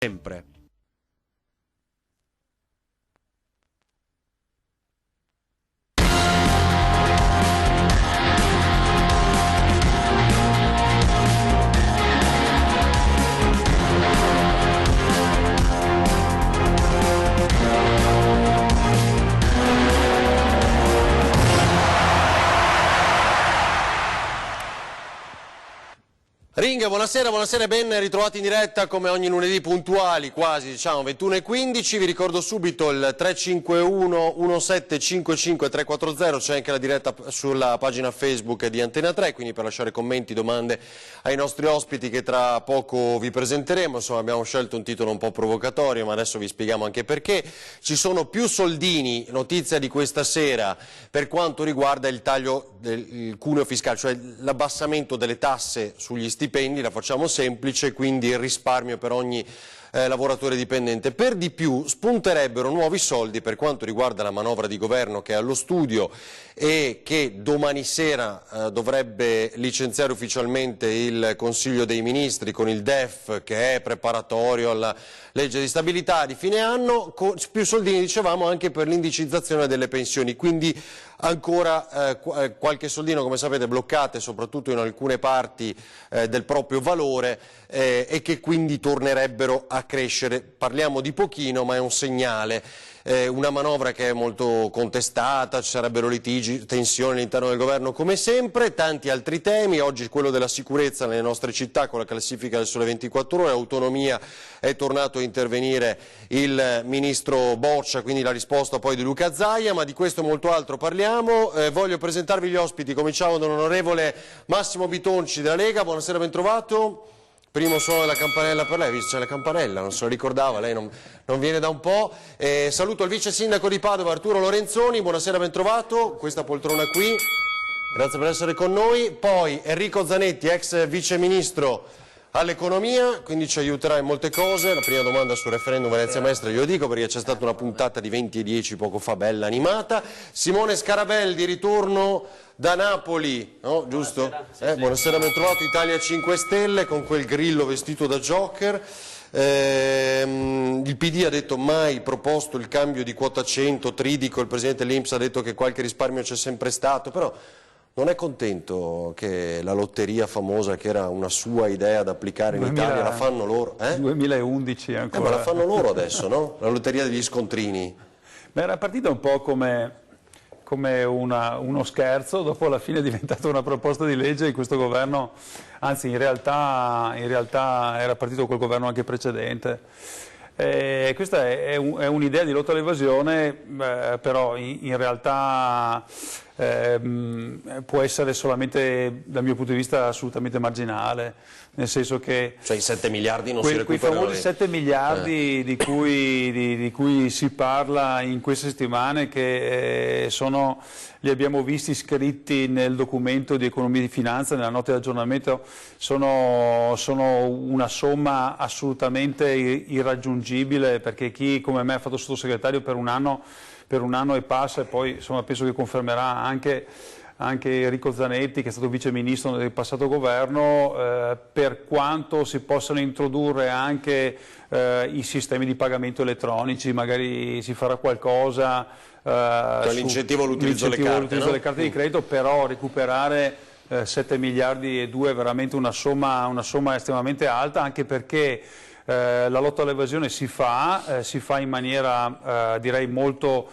sempre. Ring, buonasera e ben ritrovati in diretta come ogni lunedì puntuali, quasi diciamo 21:15. Vi ricordo subito il 351 1755 340, c'è anche la diretta sulla pagina Facebook di Antena 3, quindi per lasciare commenti, domande ai nostri ospiti che tra poco vi presenteremo. Insomma, abbiamo scelto un titolo un po' provocatorio, ma adesso vi spieghiamo anche perché. Ci sono più soldini, notizia di questa sera, per quanto riguarda il taglio del cuneo fiscale, cioè l'abbassamento delle tasse sugli stipendi, la facciamo semplice, quindi il risparmio per ogni lavoratore dipendente. Per di più spunterebbero nuovi soldi per quanto riguarda la manovra di governo che è allo studio e che domani sera dovrebbe licenziare ufficialmente il Consiglio dei Ministri con il DEF che è preparatorio alla legge di stabilità di fine anno, più soldini dicevamo anche per l'indicizzazione delle pensioni, quindi ancora qualche soldino, come sapete, bloccate soprattutto in alcune parti del proprio valore e che quindi tornerebbero a crescere. Parliamo di pochino, ma è un segnale. Una manovra che è molto contestata, ci sarebbero litigi, tensioni all'interno del governo come sempre, tanti altri temi, oggi quello della sicurezza nelle nostre città con la classifica del Sole 24 Ore, autonomia è tornato a intervenire il ministro Boccia, quindi la risposta poi di Luca Zaia, ma di questo e molto altro parliamo. Voglio presentarvi gli ospiti, cominciamo dall'onorevole Massimo Bitonci della Lega, buonasera, ben trovato. Primo suono della campanella per lei, c'è la campanella, non se lo ricordava, lei non viene da un po'. Saluto il vice sindaco di Padova, Arturo Lorenzoni, buonasera, ben trovato, questa poltrona qui, grazie per essere con noi. Poi Enrico Zanetti, ex vice ministro all'economia, quindi ci aiuterà in molte cose. La prima domanda sul referendum Venezia Mestre glielo dico perché c'è stata una puntata di 20:10 poco fa, bella animata. Simone Scarabelli, di ritorno da Napoli, no? Giusto? Buonasera, ben trovato, Italia 5 Stelle con quel grillo vestito da Joker. Il PD ha detto mai proposto il cambio di quota 100, Tridico, il presidente dell'Inps ha detto che qualche risparmio c'è sempre stato, però non è contento che la lotteria famosa, che era una sua idea da applicare in Italia, la fanno loro? 2011 ancora. Ma la fanno loro adesso, no? La lotteria degli scontrini. Beh, era partita un po' come uno scherzo, dopo alla fine è diventata una proposta di legge di questo governo, anzi in realtà era partito col governo anche precedente. Questa è un'idea di lotta all'evasione, però in realtà può essere solamente, dal mio punto di vista, assolutamente marginale, nel senso che cioè i 7 miliardi non si recuperano. Quei famosi 7 miliardi di cui si parla in queste settimane, che li abbiamo visti scritti nel documento di economia e di finanza, nella nota di aggiornamento, sono una somma assolutamente irraggiungibile, perché chi come me ha fatto sottosegretario per un anno e passa, e poi insomma penso che confermerà anche Enrico Zanetti, che è stato vice ministro del passato governo, per quanto si possano introdurre anche i sistemi di pagamento elettronici, magari si farà qualcosa l'incentivo all'utilizzo delle carte di credito, però recuperare 7 miliardi e 2 è veramente una somma estremamente alta, anche perché la lotta all'evasione si fa in maniera direi molto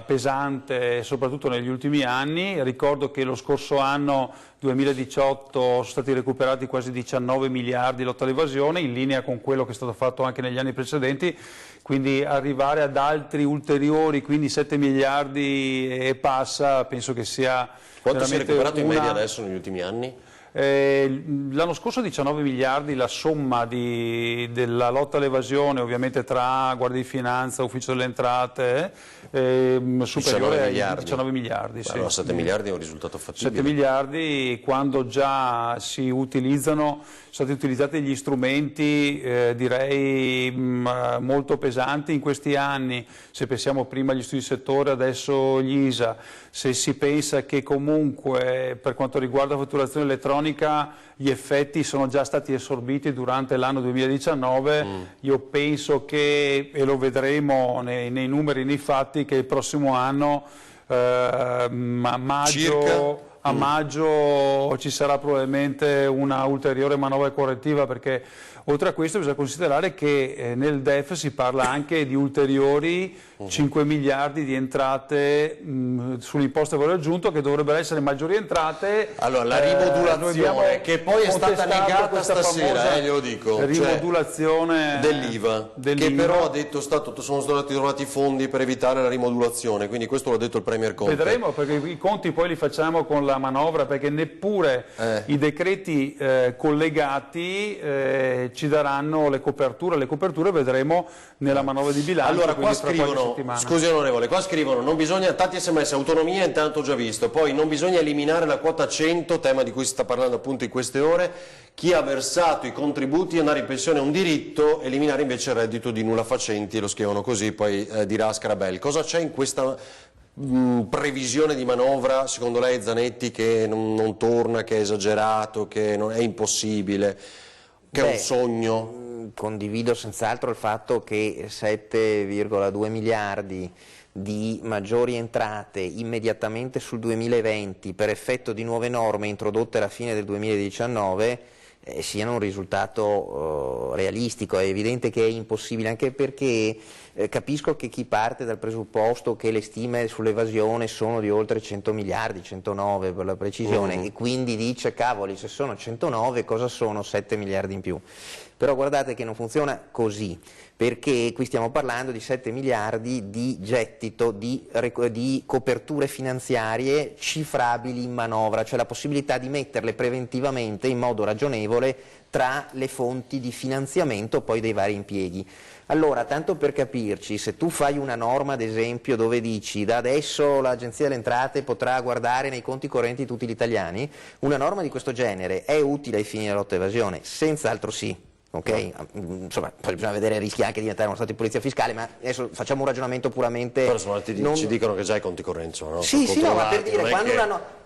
pesante, soprattutto negli ultimi anni. Ricordo che lo scorso anno 2018 sono stati recuperati quasi 19 miliardi di lotta all'evasione, in linea con quello che è stato fatto anche negli anni precedenti, quindi arrivare ad altri ulteriori, quindi 7 miliardi e passa, penso che sia quanto si è recuperato in media adesso negli ultimi anni? L'anno scorso 19 miliardi la somma della lotta all'evasione, ovviamente tra Guardia di Finanza, Ufficio delle Entrate, superiore ai 19 miliardi. Sì. Allora 7 miliardi è un risultato fattibile. 7 miliardi quando già sono stati utilizzati gli strumenti direi molto pesanti in questi anni, se pensiamo prima agli studi di settore, adesso gli ISA, se si pensa che comunque per quanto riguarda la fatturazione elettronica elettronica gli effetti sono già stati assorbiti durante l'anno 2019, io penso che, e lo vedremo nei numeri, nei fatti, che il prossimo anno a maggio ci sarà probabilmente una ulteriore manovra correttiva, perché oltre a questo bisogna considerare che nel DEF si parla anche di ulteriori 5 miliardi di entrate sull'imposta valore aggiunto, che dovrebbero essere maggiori entrate. Allora, la rimodulazione, che poi è stata negata stasera, glielo dico, rimodulazione dell'IVA, che però ha detto sono stati trovati fondi per evitare la rimodulazione, quindi questo l'ha detto il Premier Conte. Vedremo, perché i conti poi li facciamo con la manovra, perché neppure i decreti collegati ci daranno le coperture vedremo nella manovra di bilancio. Allora, qua scrivono, scusi onorevole, qua scrivono non bisogna, tanti sms, autonomia intanto ho già visto, poi non bisogna eliminare la quota 100, tema di cui si sta parlando appunto in queste ore, chi ha versato i contributi, andare in pensione è un diritto, eliminare invece il reddito di nulla facenti, lo scrivono così, poi dirà Scarabelli. Cosa c'è in questa previsione di manovra, secondo lei, Zanetti, che non torna, che è esagerato, che non è impossibile, che è un sogno? Condivido senz'altro il fatto che 7,2 miliardi di maggiori entrate immediatamente sul 2020 per effetto di nuove norme introdotte alla fine del 2019 siano un risultato realistico. È evidente che è impossibile, anche perché capisco che chi parte dal presupposto che le stime sull'evasione sono di oltre 100 miliardi, 109 per la precisione, e quindi dice cavoli, se sono 109 cosa sono 7 miliardi in più? Però guardate che non funziona così, perché qui stiamo parlando di 7 miliardi di gettito, di coperture finanziarie cifrabili in manovra, cioè la possibilità di metterle preventivamente in modo ragionevole tra le fonti di finanziamento poi dei vari impieghi. Allora, tanto per capirci, se tu fai una norma, ad esempio, dove dici da adesso l'Agenzia delle Entrate potrà guardare nei conti correnti di tutti gli italiani, una norma di questo genere è utile ai fini della lotta all'evasione? Senz'altro sì. Ok, insomma, poi bisogna vedere, rischi anche di diventare uno stato di polizia fiscale, ma adesso facciamo un ragionamento puramente. Però insomma, ci dicono che già i conti correnti sono. Sì, no, ma per dire,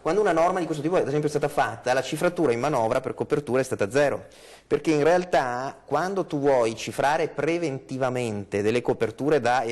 quando una norma di questo tipo, ad esempio, è stata fatta, la cifratura in manovra per copertura è stata 0. Perché in realtà, quando tu vuoi cifrare preventivamente delle coperture da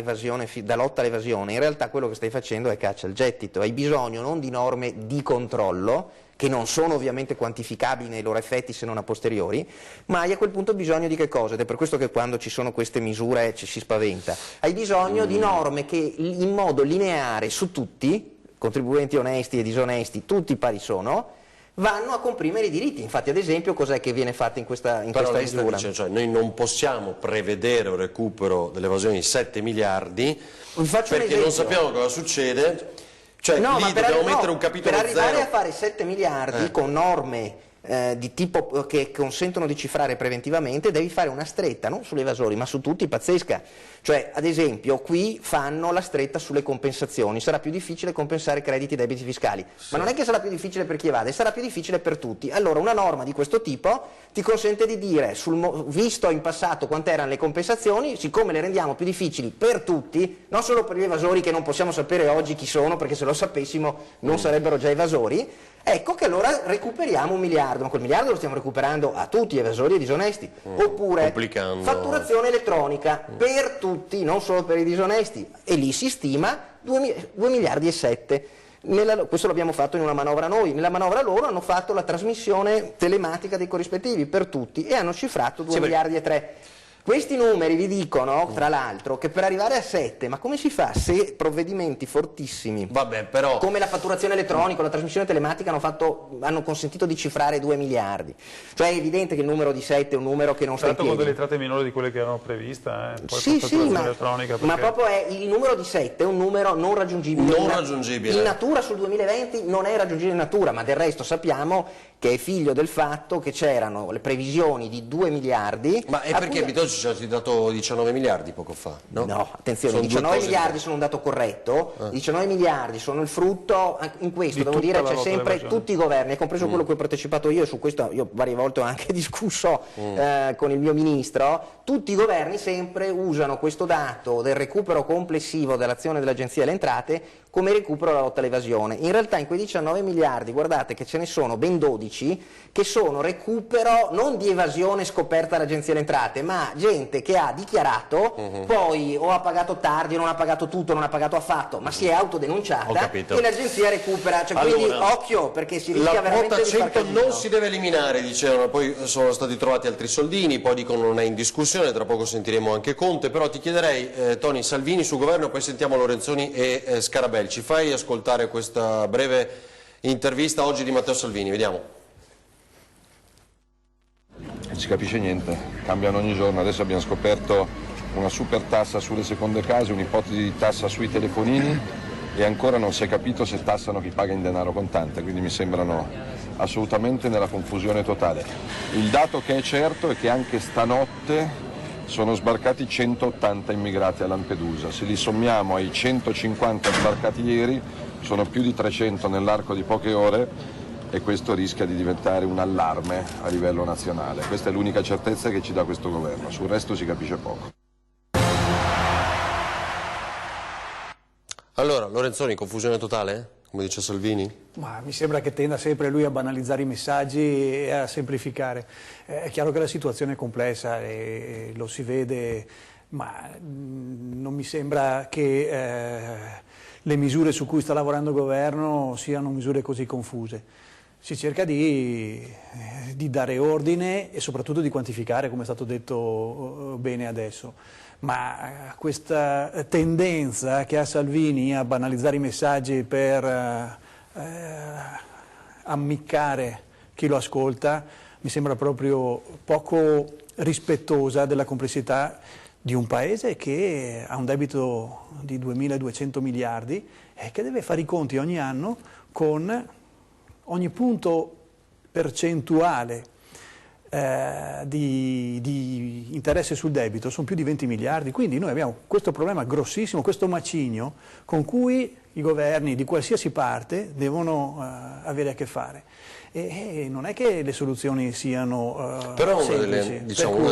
lotta all'evasione, in realtà quello che stai facendo è caccia al gettito. Hai bisogno non di norme di controllo, che non sono ovviamente quantificabili nei loro effetti se non a posteriori, ma hai a quel punto bisogno di che cosa? Ed è per questo che quando ci sono queste misure ci si spaventa. Hai bisogno di norme che in modo lineare su tutti, contribuenti onesti e disonesti, tutti pari sono, vanno a comprimere i diritti. Infatti, ad esempio, cos'è che viene fatto in questa misura? Cioè, noi non possiamo prevedere un recupero dell'evasione di 7 miliardi perché non sappiamo cosa succede. Cioè, no, lì dobbiamo mettere un capitolo per arrivare 0. a fare 7 miliardi con norme di tipo che consentono di cifrare preventivamente, devi fare una stretta non sulle evasori ma su tutti, pazzesca. Cioè, ad esempio, qui fanno la stretta sulle compensazioni, sarà più difficile compensare crediti e debiti fiscali, ma non è che sarà più difficile per chi evade, sarà più difficile per tutti. Allora una norma di questo tipo ti consente di dire, visto in passato quante erano le compensazioni, siccome le rendiamo più difficili per tutti, non solo per gli evasori che non possiamo sapere oggi chi sono, perché se lo sapessimo non sarebbero già evasori, ecco che allora recuperiamo 1 miliardo, ma quel miliardo lo stiamo recuperando a tutti, evasori e disonesti. Oppure fatturazione elettronica per tutti, non solo per i disonesti, e lì si stima 2 miliardi e 7. Questo l'abbiamo fatto in una manovra noi, nella manovra loro hanno fatto la trasmissione telematica dei corrispettivi per tutti e hanno cifrato 2 miliardi e 3. Questi numeri vi dicono, tra l'altro, che per arrivare a 7, ma come si fa se provvedimenti fortissimi, come la fatturazione elettronica, la trasmissione telematica hanno consentito di cifrare 2 miliardi? Cioè è evidente che il numero di 7 è un numero che non sta in piedi. Con delle entrate minori di quelle che erano previste, poi sì, elettronica, ma proprio il numero di 7 è un numero non raggiungibile. In natura sul 2020 non è raggiungibile in natura, ma del resto sappiamo che è figlio del fatto che c'erano le previsioni di 2 miliardi. Ma è perché Bitonci ci ha dato 19 miliardi poco fa, no? No, attenzione, 19 miliardi sono un dato corretto, 19 miliardi sono il frutto, in questo devo dire c'è sempre tutti i governi, compreso quello a cui ho partecipato io, e su questo io varie volte ho anche discusso con il mio ministro, tutti i governi sempre usano questo dato del recupero complessivo dell'azione dell'Agenzia delle Entrate come recupero la lotta all'evasione. In realtà in quei 19 miliardi guardate che ce ne sono ben 12 che sono recupero non di evasione scoperta dall'Agenzia delle Entrate, ma gente che ha dichiarato, poi o ha pagato tardi, non ha pagato tutto, non ha pagato affatto, ma si è autodenunciata e l'agenzia recupera, cioè, allora, quindi occhio perché si rischia la veramente quota di far 100 casino. non si deve eliminare, dicevano, poi sono stati trovati altri soldini, poi dicono non è in discussione, tra poco sentiremo anche Conte, però ti chiederei Tony, Salvini sul governo, poi sentiamo Lorenzoni e Scarabelli. Ci fai ascoltare questa breve intervista oggi di Matteo Salvini, vediamo. Non si capisce niente, cambiano ogni giorno. Adesso abbiamo scoperto una super tassa sulle seconde case, un'ipotesi di tassa sui telefonini e ancora non si è capito se tassano chi paga in denaro contante, quindi mi sembrano assolutamente nella confusione totale. Il dato che è certo è che anche stanotte sono sbarcati 180 immigrati a Lampedusa, se li sommiamo ai 150 sbarcati ieri sono più di 300 nell'arco di poche ore e questo rischia di diventare un allarme a livello nazionale. Questa è l'unica certezza che ci dà questo governo, sul resto si capisce poco. Allora, Lorenzoni, confusione totale, come dice Salvini? Ma mi sembra che tenda sempre lui a banalizzare i messaggi e a semplificare. È chiaro che la situazione è complessa e lo si vede, ma non mi sembra che le misure su cui sta lavorando il governo siano misure così confuse. Si cerca di dare ordine e soprattutto di quantificare, come è stato detto bene adesso. Ma questa tendenza che ha Salvini a banalizzare i messaggi per ammiccare chi lo ascolta mi sembra proprio poco rispettosa della complessità di un paese che ha un debito di 2.200 miliardi e che deve fare i conti ogni anno con ogni punto percentuale di interesse sul debito, sono più di 20 miliardi, quindi noi abbiamo questo problema grossissimo, questo macigno con cui i governi di qualsiasi parte devono avere a che fare. E non è che le soluzioni siano però semplici. Una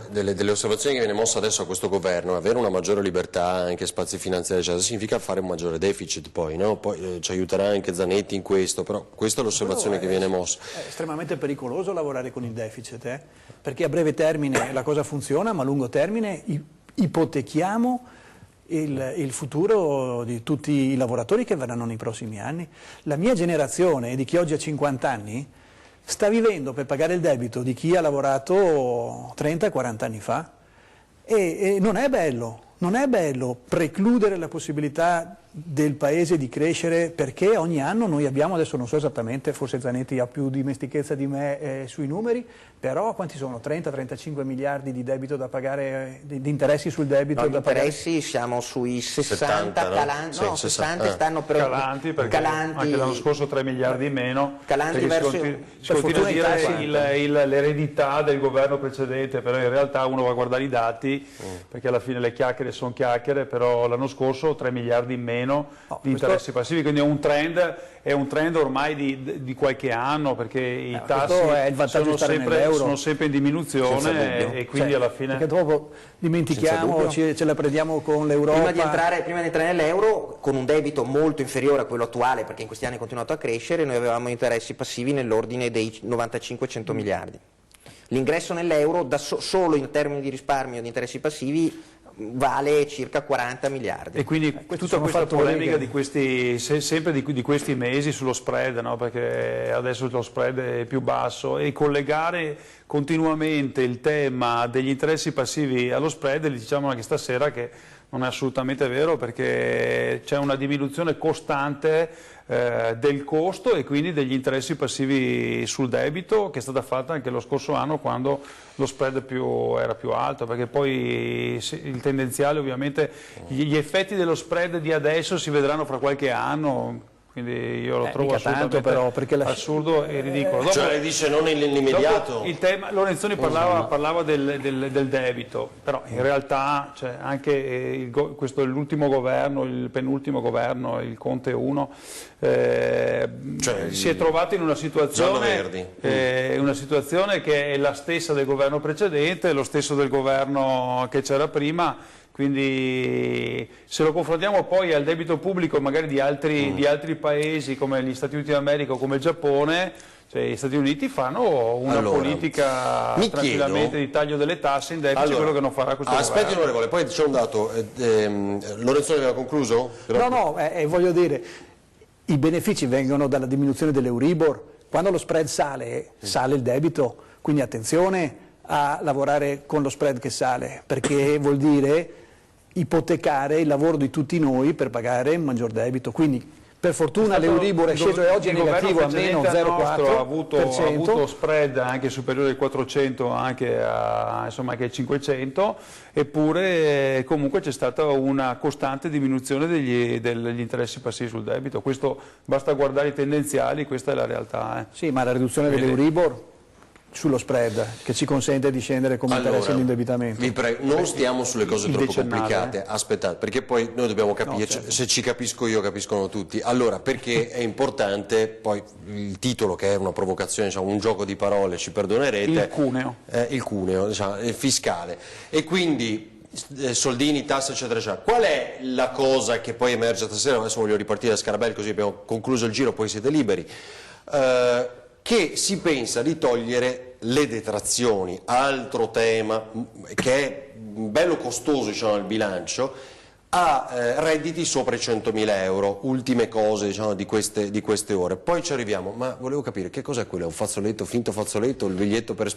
delle osservazioni che viene mossa adesso a questo governo è avere una maggiore libertà, anche spazi finanziari, cioè, significa fare un maggiore deficit poi, no? Poi ci aiuterà anche Zanetti in questo, però questa è l'osservazione che viene mossa. È estremamente pericoloso lavorare con il deficit, perché a breve termine la cosa funziona, ma a lungo termine ipotechiamo il futuro di tutti i lavoratori che verranno nei prossimi anni. La mia generazione, di chi oggi ha 50 anni, sta vivendo per pagare il debito di chi ha lavorato 30-40 anni fa e non è bello precludere la possibilità del Paese di crescere perché ogni anno noi abbiamo, adesso non so esattamente, forse Zanetti ha più dimestichezza di me sui numeri, però quanti sono? 30-35 miliardi di debito da pagare, di interessi sul debito? No, da interessi pagare? Siamo sui 60, 70, no? calanti, Sì, no, 60 stanno per Calanti, perché anche l'anno scorso 3 miliardi in meno, Calanti perché si continua a dire l'eredità del governo precedente, però in realtà uno va a guardare i dati, perché alla fine le chiacchiere sono chiacchiere, però l'anno scorso 3 miliardi in meno di interessi passivi, quindi è un trend ormai di qualche anno, perché i tassi è il vantaggio sono sempre in diminuzione e quindi alla fine... Perché dopo dimentichiamo, ce la prendiamo con l'Europa. Prima di entrare nell'euro, con un debito molto inferiore a quello attuale, perché in questi anni è continuato a crescere, noi avevamo interessi passivi nell'ordine dei 95-100 miliardi. L'ingresso nell'euro, solo in termini di risparmio di interessi passivi, vale circa 40 miliardi. E quindi tutta questa polemica di questi, sempre di questi mesi sullo spread, no? Perché adesso lo spread è più basso, e collegare continuamente il tema degli interessi passivi allo spread, diciamo anche stasera che non è assolutamente vero, perché c'è una diminuzione costante del costo e quindi degli interessi passivi sul debito, che è stata fatta anche lo scorso anno quando lo spread era più alto, perché poi il tendenziale, ovviamente gli effetti dello spread di adesso si vedranno fra qualche anno. Quindi io lo trovo assolutamente però, perché assurdo e ridicolo. Cioè lei dice non nell'immediato? Il tema, Lorenzoni parlava del debito, però in realtà anche questo è l'ultimo governo, il penultimo governo, il Conte 1, si è trovato in una situazione che è la stessa del governo precedente, lo stesso del governo che c'era prima, Quindi se lo confrontiamo poi al debito pubblico magari di altri paesi come gli Stati Uniti d'America o come il Giappone, cioè gli Stati Uniti fanno una politica tranquillamente di taglio delle tasse in deficit, quello che non farà questo governo. Aspetti onorevole, poi c'è un dato, Lorenzoni aveva concluso? No, voglio dire, i benefici vengono dalla diminuzione dell'Euribor, quando lo spread sale, sale il debito, quindi attenzione a lavorare con lo spread che sale, perché vuol dire ipotecare il lavoro di tutti noi per pagare un maggior debito. Quindi per fortuna l'Euribor è sceso e oggi è negativo a meno 0,4%. Ha avuto spread anche superiore ai 400, anche ai 500, eppure comunque c'è stata una costante diminuzione degli interessi passivi sul debito. Questo basta guardare i tendenziali, questa è la realtà. Sì, ma la riduzione dell'Euribor sullo spread che ci consente di scendere come interesse all'indebitamento. Vi prego, non stiamo sulle cose troppo complicate, aspettate, perché poi noi dobbiamo capire, se ci capisco io capiscono tutti. Allora, perché è importante, poi il titolo che è una provocazione, diciamo, un gioco di parole, ci perdonerete, il cuneo diciamo, fiscale, e quindi soldini, tasse eccetera eccetera. Qual è la cosa che poi emerge stasera? Adesso voglio ripartire da Scarabelli così abbiamo concluso il giro, poi siete liberi. Che si pensa di togliere le detrazioni, altro tema che è bello costoso, diciamo, nel bilancio, a redditi sopra i 100.000 euro, ultime cose, diciamo, di queste ore. Poi ci arriviamo, ma volevo capire che cos'è quello, un fazzoletto, finto fazzoletto, il biglietto per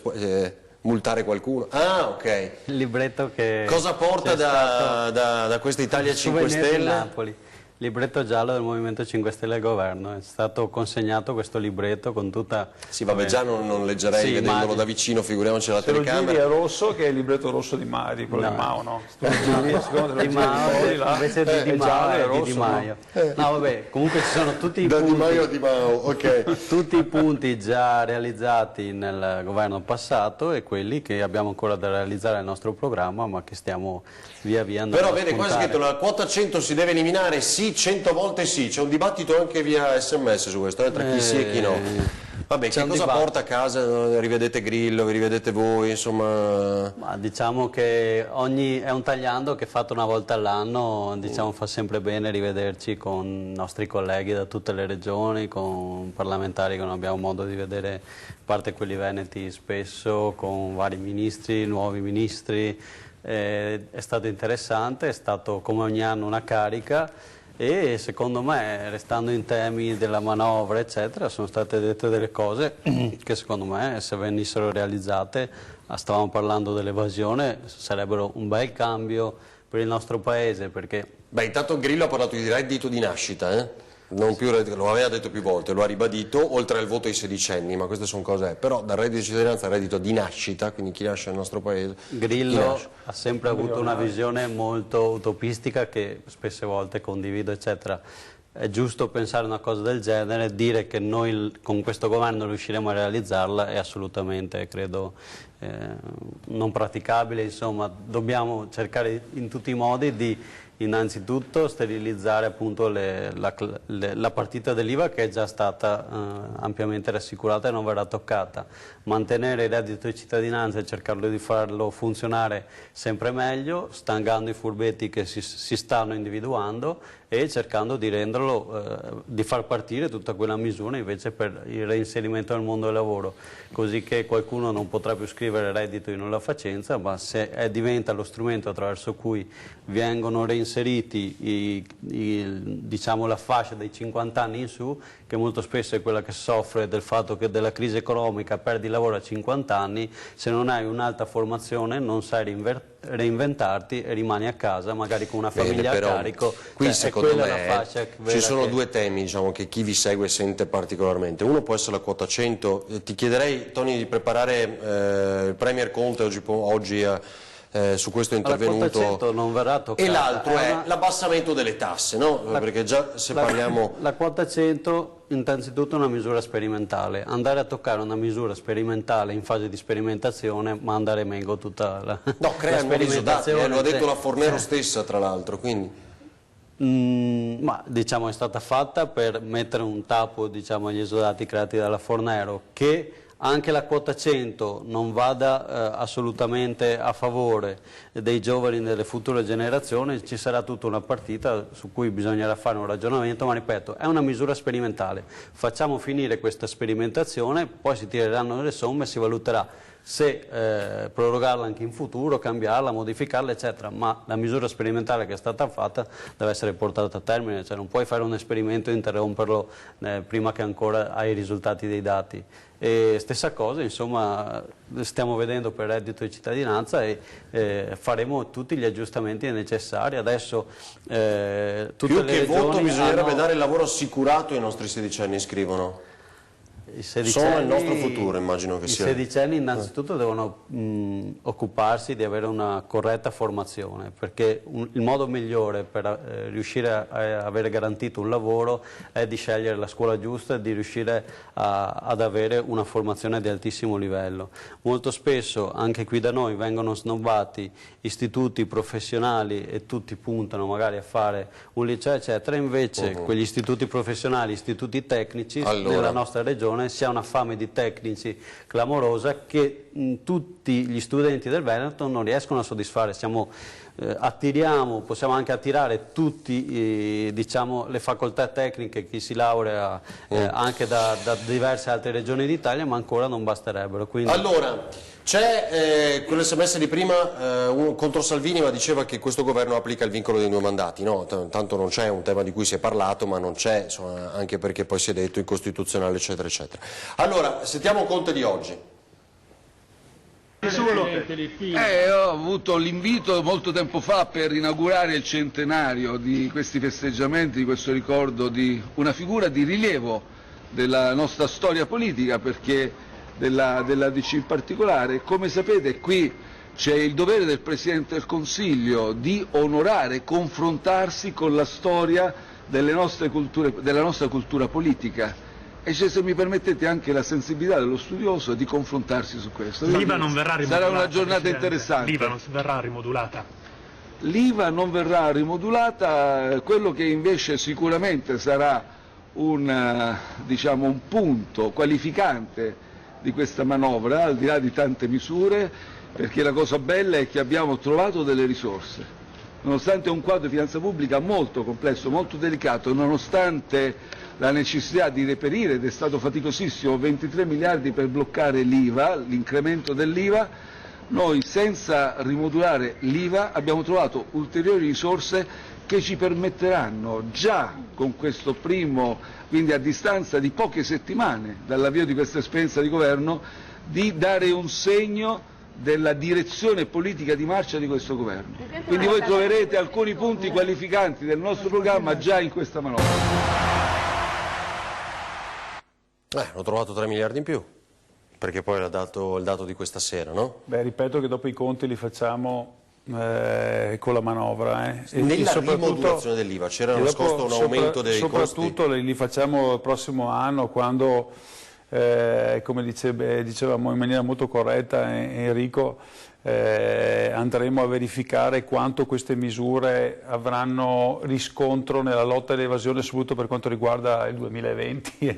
multare qualcuno? Ah, ok. Il libretto che... Cosa porta da questa Italia 5 Stelle? Napoli. Libretto giallo del Movimento 5 Stelle al governo, è stato consegnato questo libretto con tutta... Sì, vabbè, già non leggerei vedendolo da vicino, figuriamoci la telecamera. Se lo giri è rosso, che è il libretto rosso di Maio, quello di Mao, no? Di Mao, invece di Di Mao è di Maio. No, vabbè, comunque ci sono tutti i punti... Di Maio a Di Mao, ok. Tutti i punti già realizzati nel governo passato e quelli che abbiamo ancora da realizzare nel nostro programma, ma che stiamo via via andando. Però vede, qua è scritto la quota 100 si deve eliminare, sì, 100 volte sì, c'è un dibattito anche via SMS su questo, tra chi sì e chi no. Vabbè, che cosa porta a casa? Rivedete Grillo, vi rivedete voi, insomma... Ma diciamo che è un tagliando che fatto una volta all'anno, diciamo fa sempre bene rivederci con i nostri colleghi da tutte le regioni, con parlamentari che non abbiamo modo di vedere, a parte quelli veneti spesso, con vari ministri, nuovi ministri. È stato interessante, è stato come ogni anno una carica e secondo me, restando in temi della manovra eccetera, sono state dette delle cose che secondo me, se venissero realizzate, stavamo parlando dell'evasione, sarebbero un bel cambio per il nostro paese, perché... Beh, intanto Grillo ha parlato di reddito di nascita, Non più, lo aveva detto più volte, lo ha ribadito, oltre al voto ai sedicenni, ma queste sono cose, però dal reddito di cittadinanza al reddito di nascita, quindi chi nasce nel nostro paese. Grillo ha sempre avuto una visione molto utopistica che spesse volte condivido, eccetera. È giusto pensare una cosa del genere, dire che noi con questo governo riusciremo a realizzarla è assolutamente, credo, non praticabile, insomma, dobbiamo cercare in tutti i modi di innanzitutto sterilizzare appunto la partita dell'IVA che è già stata ampiamente rassicurata e non verrà toccata, mantenere il reddito di cittadinanza e cercarlo di farlo funzionare sempre meglio, stangando i furbetti che si stanno individuando e cercando di renderlo, di far partire tutta quella misura invece per il reinserimento nel mondo del lavoro, così che qualcuno non potrà più scrivere reddito di nulla facenza, ma se diventa lo strumento attraverso cui vengono reinseriti diciamo la fascia dei 50 anni in su, che molto spesso è quella che soffre del fatto che della crisi economica perdi lavoro a 50 anni, se non hai un'alta formazione non sai reinventarti e rimani a casa magari con una famiglia a carico. Qui secondo me ci sono due temi, diciamo, che chi vi segue sente particolarmente. Uno può essere la quota 100, ti chiederei Tony di preparare il Premier Conte oggi su questo intervenuto. La quota 100 non verrà toccata. E l'altro è l'abbassamento delle tasse, no? Perché già se parliamo... La quota 100 innanzitutto è una misura sperimentale, andare a toccare una misura sperimentale in fase di sperimentazione manda a remengo tutta la crea nuovi esodati, lo ha detto la Fornero stessa tra l'altro, quindi... ma diciamo è stata fatta per mettere un tappo, diciamo, agli esodati creati dalla Fornero, che anche la quota 100 non vada assolutamente a favore dei giovani delle future generazioni, ci sarà tutta una partita su cui bisognerà fare un ragionamento, ma ripeto, è una misura sperimentale. Facciamo finire questa sperimentazione, poi si tireranno le somme e si valuterà se prorogarla anche in futuro, cambiarla, modificarla, eccetera, ma la misura sperimentale che è stata fatta deve essere portata a termine, cioè non puoi fare un esperimento e interromperlo prima che ancora hai i risultati dei dati. E stessa cosa, insomma, stiamo vedendo per reddito di cittadinanza e faremo tutti gli aggiustamenti necessari. Adesso tutte più le che regioni voto bisognerebbe dare il lavoro assicurato ai nostri sedicenni, scrivono. Sono il nostro futuro, immagino che sia. I sedicenni innanzitutto devono occuparsi di avere una corretta formazione, perché il modo migliore per riuscire a avere garantito un lavoro è di scegliere la scuola giusta e di riuscire ad avere una formazione di altissimo livello. Molto spesso anche qui da noi vengono snobbati istituti professionali e tutti puntano magari a fare un liceo eccetera, invece quegli istituti professionali, istituti tecnici nella nostra regione si ha una fame di tecnici clamorosa che tutti gli studenti del Veneto non riescono a soddisfare. Possiamo anche attirare tutti diciamo, le facoltà tecniche, chi si laurea anche da diverse altre regioni d'Italia, ma ancora non basterebbero. Quindi... Allora, c'è quell'SMS di prima contro Salvini, ma diceva che questo governo applica il vincolo dei 2 mandati. No, tanto non c'è un tema di cui si è parlato, ma non c'è, insomma, anche perché poi si è detto incostituzionale, eccetera, eccetera. Allora, sentiamo Conte di oggi. Ho avuto l'invito molto tempo fa per inaugurare il centenario di questi festeggiamenti, di questo ricordo di una figura di rilievo della nostra storia politica, perché della DC in particolare. Come sapete qui c'è il dovere del Presidente del Consiglio di onorare, confrontarsi con la storia della nostra cultura politica. E c'è, se mi permettete, anche la sensibilità dello studioso di confrontarsi su questo. L'IVA non verrà rimodulata. Sarà una giornata interessante. L'IVA non verrà rimodulata. L'IVA non verrà rimodulata, quello che invece sicuramente sarà un punto qualificante di questa manovra, al di là di tante misure, perché la cosa bella è che abbiamo trovato delle risorse. Nonostante un quadro di finanza pubblica molto complesso, molto delicato, nonostante la necessità di reperire, ed è stato faticosissimo, 23 miliardi per bloccare l'IVA, l'incremento dell'IVA, noi senza rimodulare l'IVA abbiamo trovato ulteriori risorse che ci permetteranno già con questo primo, quindi a distanza di poche settimane dall'avvio di questa esperienza di governo, di dare un segno della direzione politica di marcia di questo governo. Quindi voi troverete alcuni punti qualificanti del nostro programma già in questa manovra. Ho trovato 3 miliardi in più, perché poi era dato il dato di questa sera, no? Beh, ripeto che dopo i conti li facciamo con la manovra. Nella rimodulazione dell'IVA c'era nascosto un aumento dei costi? Soprattutto li facciamo il prossimo anno, quando, come dicevamo in maniera molto corretta Enrico, andremo a verificare quanto queste misure avranno riscontro nella lotta all'evasione, soprattutto per quanto riguarda il 2020 e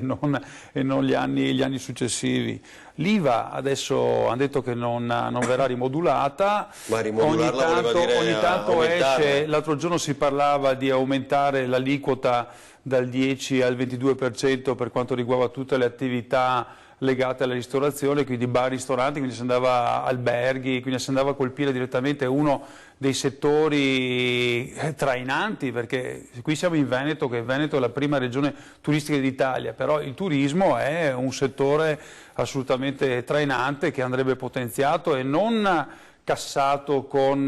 non gli anni successivi. L'IVA adesso hanno detto che non verrà rimodulata, ma rimodularla ogni tanto esce, l'altro giorno si parlava di aumentare l'aliquota dal 10 al 22% per quanto riguarda tutte le attività legate alla ristorazione, quindi bar, ristoranti, quindi si andava a alberghi, quindi si andava a colpire direttamente uno dei settori trainanti, perché qui siamo in Veneto, che il Veneto è la prima regione turistica d'Italia, però il turismo è un settore assolutamente trainante che andrebbe potenziato e non cassato con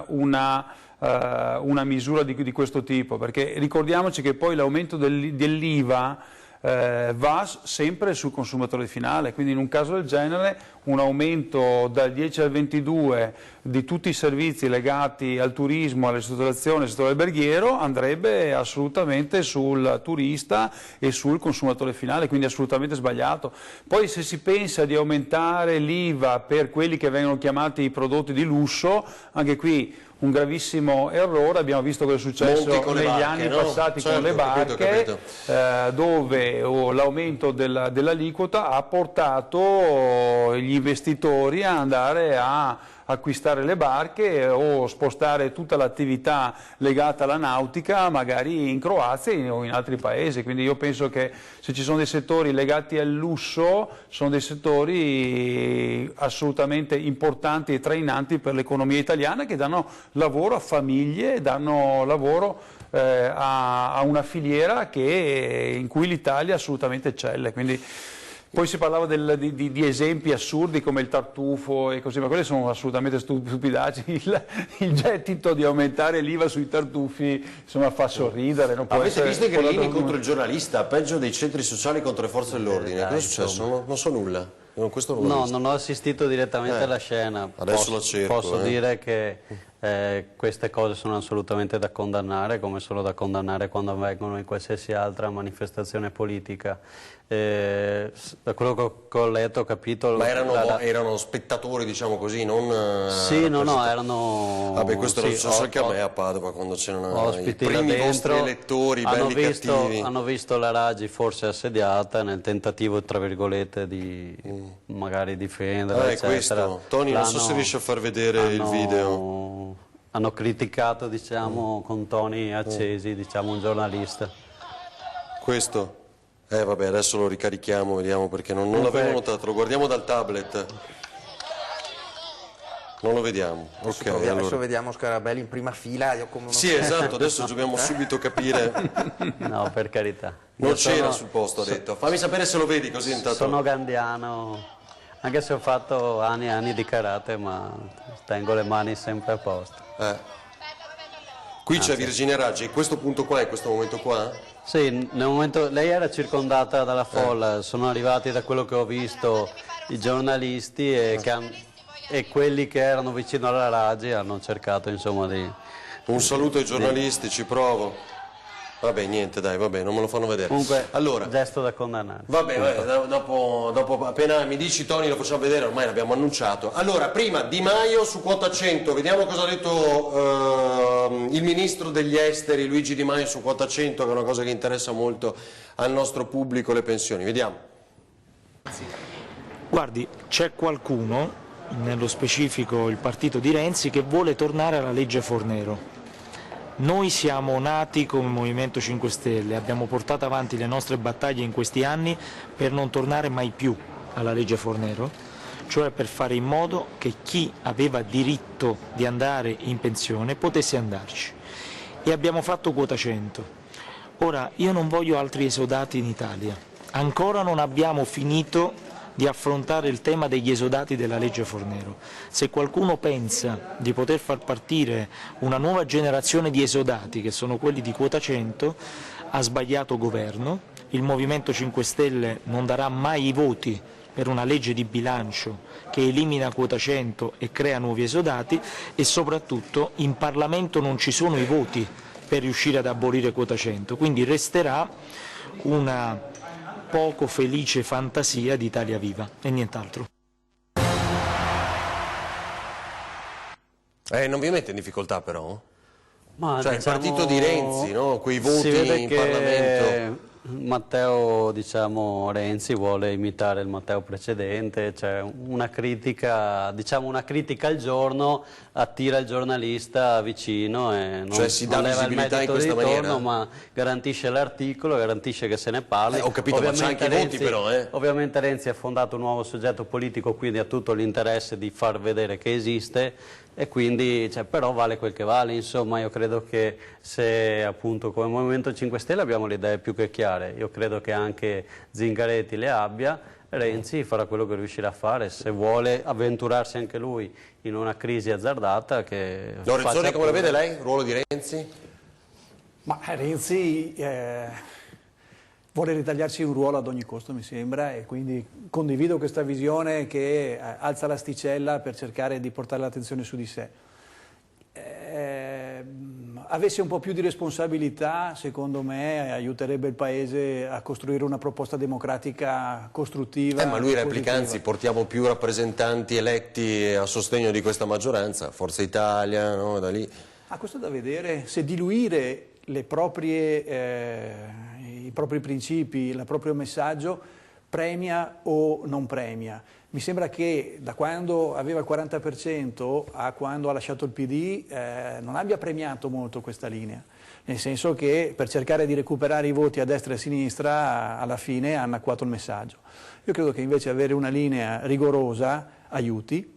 una misura di questo tipo, perché ricordiamoci che poi l'aumento dell'IVA va sempre sul consumatore finale, quindi in un caso del genere un aumento dal 10 al 22 di tutti i servizi legati al turismo, alle ristorazioni, al settore alberghiero, andrebbe assolutamente sul turista e sul consumatore finale, quindi assolutamente sbagliato. Poi se si pensa di aumentare l'IVA per quelli che vengono chiamati i prodotti di lusso, anche qui un gravissimo errore. Abbiamo visto cosa è successo negli anni passati con le barche, dove l'aumento dell'aliquota ha portato gli investitori a andare a acquistare le barche o spostare tutta l'attività legata alla nautica magari in Croazia o in altri paesi. Quindi io penso che se ci sono dei settori legati al lusso, sono dei settori assolutamente importanti e trainanti per l'economia italiana, che danno lavoro a famiglie, danno lavoro a una filiera in cui l'Italia assolutamente eccelle. Quindi, poi si parlava di esempi assurdi come il tartufo e così, ma quelle sono assolutamente stupidaggini. Il gettito di aumentare l'IVA sui tartufi, insomma, fa sorridere. Non può Avete visto i grillini come... contro il giornalista, peggio dei centri sociali contro le forze dell'ordine? Cosa è successo? Non so nulla. Non ho assistito direttamente alla scena. Adesso la cerco. Posso dire che queste cose sono assolutamente da condannare, come sono da condannare quando avvengono in qualsiasi altra manifestazione politica. Da quello che ho letto, ho capito... Ma erano spettatori, diciamo così, non... Sì, erano... Vabbè, questo sì, lo so anche a me a Padova, quando c'erano i primi vostri elettori, belli cattivi. Hanno visto la Raggi forse assediata nel tentativo, tra virgolette, di magari difendere, eccetera. Questo. Tony, non so se riesci a far vedere il video. Hanno criticato, diciamo, con toni accesi, diciamo, un giornalista. Questo? Vabbè, adesso lo ricarichiamo, vediamo, perché non l'avevo notato, lo guardiamo dal tablet. Non lo vediamo. Adesso vediamo Scarabelli in prima fila. Sì, esatto, adesso dobbiamo subito capire. No, per carità. Non c'era sul posto, ha detto. Fammi sapere se lo vedi, così intanto... Sono gandiano, anche se ho fatto anni e anni di karate, ma tengo le mani sempre a posto. Qui c'è Virginia Raggi, in questo punto qua, in questo momento qua? Sì, nel momento lei era circondata dalla folla, sono arrivati, da quello che ho visto, i giornalisti e quelli che erano vicino alla Raggi hanno cercato, insomma, di... Un saluto ai giornalisti, ci provo. Vabbè, niente, dai, vabbè, non me lo fanno vedere. Comunque, allora, gesto da condannare. Vabbè, dopo appena mi dici, Tony, lo facciamo vedere, ormai l'abbiamo annunciato. Allora, prima Di Maio su quota 100, vediamo cosa ha detto il ministro degli esteri, Luigi Di Maio, su quota 100, che è una cosa che interessa molto al nostro pubblico, le pensioni. Vediamo. Guardi, c'è qualcuno, nello specifico il partito di Renzi, che vuole tornare alla legge Fornero. Noi siamo nati come Movimento 5 Stelle, abbiamo portato avanti le nostre battaglie in questi anni per non tornare mai più alla legge Fornero, cioè per fare in modo che chi aveva diritto di andare in pensione potesse andarci. E abbiamo fatto quota 100. Ora, io non voglio altri esodati in Italia. Ancora non abbiamo finito di affrontare il tema degli esodati della legge Fornero. Se qualcuno pensa di poter far partire una nuova generazione di esodati, che sono quelli di quota 100, ha sbagliato governo. Il Movimento 5 Stelle non darà mai i voti per una legge di bilancio che elimina quota 100 e crea nuovi esodati, e soprattutto in Parlamento non ci sono i voti per riuscire ad abolire quota 100, quindi resterà una poco felice fantasia di Italia Viva e nient'altro. Non vi mette in difficoltà però? Ma cioè diciamo, il partito di Renzi, no? Quei voti si vede in che Parlamento. Matteo, diciamo, Renzi vuole imitare il Matteo precedente, cioè una critica, diciamo una critica al giorno attira il giornalista vicino e non, si dà non leva il visibilità in merito di questa ritorno, maniera? ma garantisce l'articolo, garantisce che se ne parli. Ho capito, ma c'è anche i voti però, Ovviamente Renzi ha fondato un nuovo soggetto politico, quindi ha tutto l'interesse di far vedere che esiste, e quindi, però vale quel che vale, insomma. Io credo che se appunto come Movimento 5 Stelle abbiamo le idee più che chiare, io credo che anche Zingaretti le abbia, Renzi farà quello che riuscirà a fare, se vuole avventurarsi anche lui in una crisi azzardata. Che Lorenzoni, come la vede lei, il ruolo di Renzi? Ma Renzi vuole ritagliarsi un ruolo ad ogni costo, mi sembra, e quindi condivido questa visione che alza l'asticella per cercare di portare l'attenzione su di sé. Avesse un po' più di responsabilità, secondo me aiuterebbe il Paese a costruire una proposta democratica costruttiva. Ma lui replica, positiva. anzi, portiamo più rappresentanti eletti a sostegno di questa maggioranza, Forza Italia, no? Da lì. Questo è da vedere, se diluire i propri principi, il proprio messaggio premia o non premia. Mi sembra che da quando aveva il 40% a quando ha lasciato il PD non abbia premiato molto questa linea, nel senso che per cercare di recuperare i voti a destra e a sinistra alla fine ha annacquato il messaggio. Io credo che invece avere una linea rigorosa aiuti,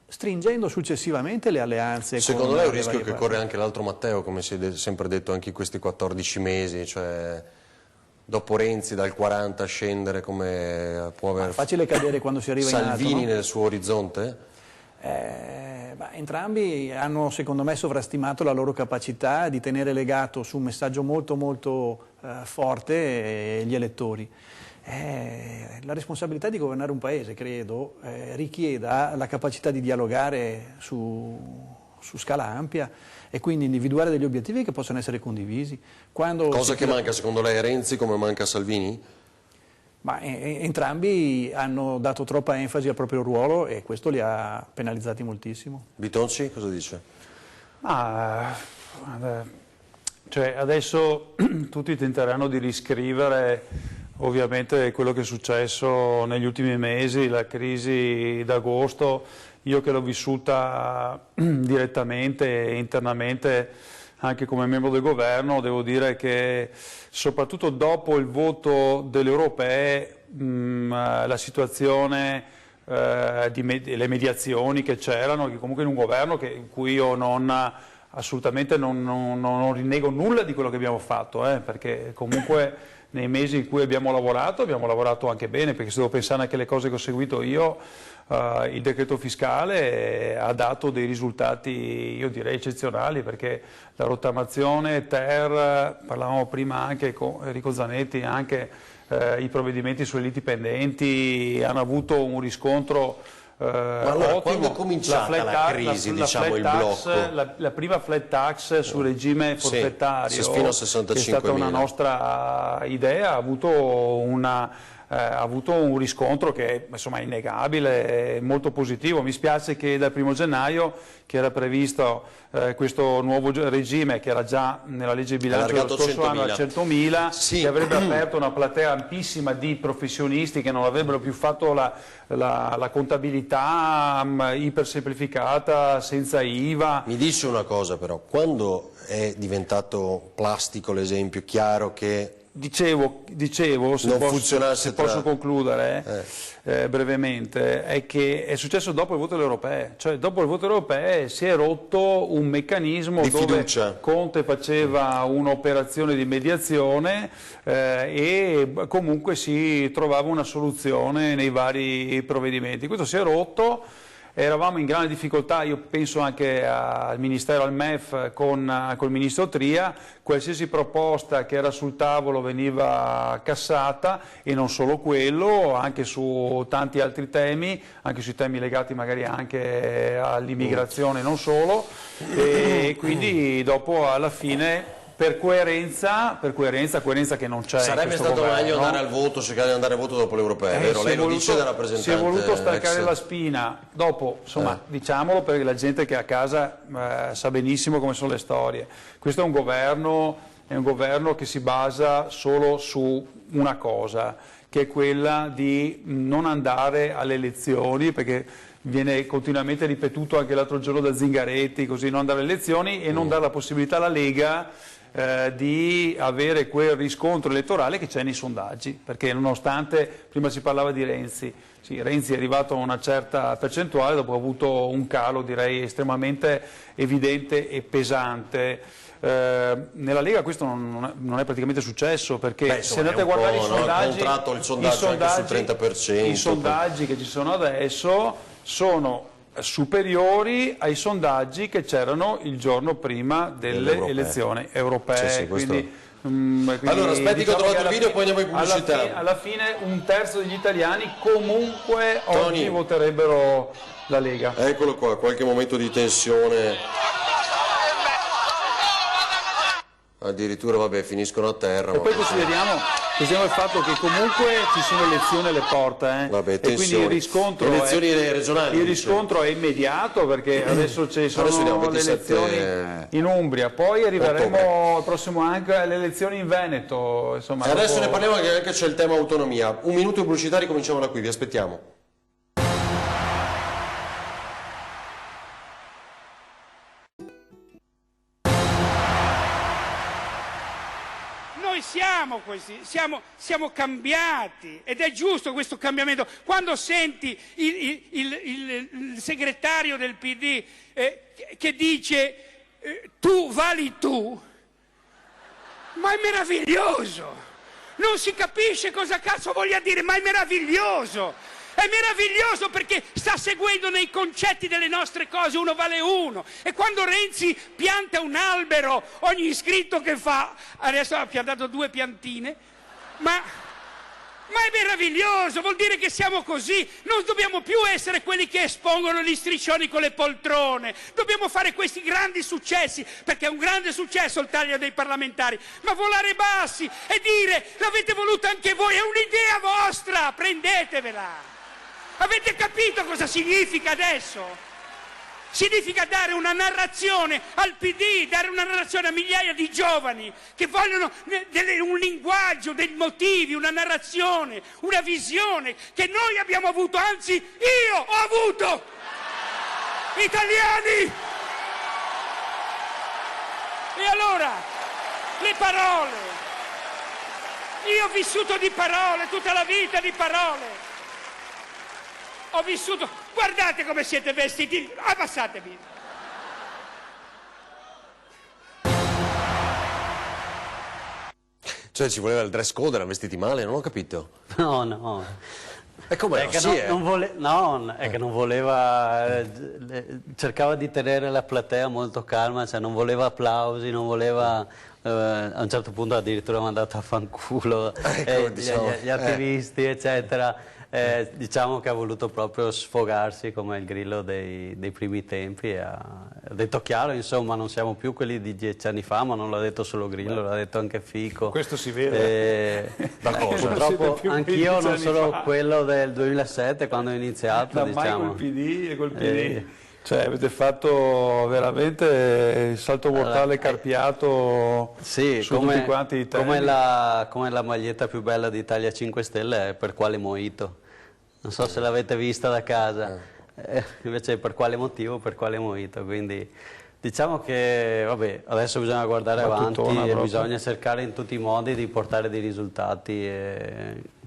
stringendo successivamente le alleanze. Secondo lei è un rischio che corre anche l'altro Matteo, come si è sempre detto anche in questi 14 mesi, cioè dopo Renzi dal 40 a scendere come può aver... È facile cadere quando si arriva Salvini in alto, no? nel suo orizzonte? Entrambi hanno secondo me sovrastimato la loro capacità di tenere legato su un messaggio molto molto forte gli elettori. La responsabilità di governare un paese, credo, richieda la capacità di dialogare su scala ampia e quindi individuare degli obiettivi che possono essere condivisi. Cosa che manca secondo lei a Renzi come manca a Salvini? Entrambi hanno dato troppa enfasi al proprio ruolo e questo li ha penalizzati moltissimo. Bitonci cosa dice? Cioè adesso tutti tenteranno di riscrivere ovviamente quello che è successo negli ultimi mesi, la crisi d'agosto. Io che l'ho vissuta direttamente e internamente anche come membro del governo, devo dire che soprattutto dopo il voto delle europee la situazione, le mediazioni che c'erano, che comunque in un governo in cui io assolutamente non rinnego nulla di quello che abbiamo fatto, perché comunque nei mesi in cui abbiamo lavorato anche bene, perché se devo pensare anche alle cose che ho seguito io, il decreto fiscale ha dato dei risultati, io direi eccezionali, perché la rottamazione, parlavamo prima anche con Enrico Zanetti, anche i provvedimenti sulle liti pendenti hanno avuto un riscontro ma allora, ottimo. quando è cominciata la crisi, diciamo il blocco? La prima flat tax sul regime forfettario, fino a 65.000, che è stata una nostra idea, ha avuto un riscontro che insomma, è innegabile, è molto positivo. Mi spiace che dal 1° gennaio, che era previsto questo nuovo regime, che era già nella legge di bilancio dello scorso anno a 100.000, sì, che avrebbe aperto una platea ampissima di professionisti che non avrebbero più fatto la contabilità ipersemplificata, senza IVA. Mi dice una cosa però, quando è diventato plastico l'esempio, chiaro che Dicevo, se posso concludere brevemente, è che è successo dopo il voto delle europee, cioè dopo il voto delle europee si è rotto un meccanismo di dove fiducia. Conte faceva un'operazione di mediazione e comunque si trovava una soluzione nei vari provvedimenti. Questo si è rotto. Eravamo in grande difficoltà, io penso anche al Ministero, al MEF, col Ministro Tria, qualsiasi proposta che era sul tavolo veniva cassata e non solo quello, anche su tanti altri temi, anche sui temi legati magari anche all'immigrazione, non solo, e quindi dopo alla fine... Per coerenza che non c'è. Sarebbe stato meglio andare al voto, cercare di andare al voto dopo le europee, vero? Lei lo dice da rappresentante. Si è voluto staccare la spina, dopo, insomma, diciamolo perché la gente che è a casa sa benissimo come sono le storie. Questo è un governo che si basa solo su una cosa, che è quella di non andare alle elezioni, perché viene continuamente ripetuto anche l'altro giorno da Zingaretti, così non andare alle elezioni e non dare la possibilità alla Lega di avere quel riscontro elettorale che c'è nei sondaggi, perché nonostante, prima si parlava di Renzi, sì, Renzi è arrivato a una certa percentuale, dopo ha avuto un calo direi estremamente evidente e pesante. Nella Lega questo non è praticamente successo, perché se andate a guardare i sondaggi, il sondaggio anche sul 30%, i sondaggi che ci sono adesso sono superiori ai sondaggi che c'erano il giorno prima delle elezioni europee. Sì, quindi, allora aspetti che ho trovato il video e poi andiamo in pubblicità. Alla fine un terzo degli italiani comunque Tony, oggi voterebbero la Lega. Eccolo qua, qualche momento di tensione. Addirittura vabbè, finiscono a terra. E poi consideriamo il fatto che comunque ci sono elezioni alle porte, Vabbè, e quindi il riscontro, elezioni regionali, il riscontro è immediato, perché adesso ci sono le elezioni in Umbria, poi arriveremo il prossimo anno alle elezioni in Veneto. Insomma, e adesso ne parliamo, che anche c'è il tema autonomia. Un minuto di pubblicità, ricominciamo da qui, vi aspettiamo. Siamo questi, siamo cambiati ed è giusto questo cambiamento. Quando senti il segretario del PD che dice tu vali tu, ma è meraviglioso, non si capisce cosa cazzo voglia dire, ma è meraviglioso. È meraviglioso perché sta seguendo nei concetti delle nostre cose, uno vale uno. E quando Renzi pianta un albero, ogni iscritto che fa, adesso ha piantato 2 piantine, ma è meraviglioso, vuol dire che siamo così. Non dobbiamo più essere quelli che espongono gli striscioni con le poltrone, dobbiamo fare questi grandi successi, perché è un grande successo il taglio dei parlamentari, ma volare bassi e dire l'avete voluta anche voi, è un'idea vostra, prendetevela. Avete capito cosa significa adesso? Significa dare una narrazione al PD, dare una narrazione a migliaia di giovani che vogliono un linguaggio, dei motivi, una narrazione, una visione che noi abbiamo avuto, anzi io ho avuto! Italiani! E allora, le parole. Io ho vissuto di parole, tutta la vita di parole. Ho vissuto, guardate come siete vestiti, abbassatevi. Cioè ci voleva il dress code, erano vestiti male, non ho capito. No. E come è che non voleva, cercava di tenere la platea molto calma, cioè non voleva applausi, non voleva, a un certo punto addirittura mandato a fanculo gli attivisti, eccetera. Diciamo che ha voluto proprio sfogarsi come il Grillo dei primi tempi e ha detto chiaro, insomma, non siamo più quelli di 10 anni fa, ma non l'ha detto solo Grillo, l'ha detto anche Fico. Questo si vede. Purtroppo anch'io non sono quello del 2007 quando ho iniziato, diciamo. Col PD e col PD. Cioè avete fatto veramente il salto mortale carpiato su tutti quanti i temi. Come la maglietta più bella di Italia 5 Stelle è Per quale mojito. Non so se l'avete vista da casa, invece per quale motivo, per quale mojito. Quindi diciamo che vabbè, adesso bisogna guardare avanti e bisogna cercare in tutti i modi di portare dei risultati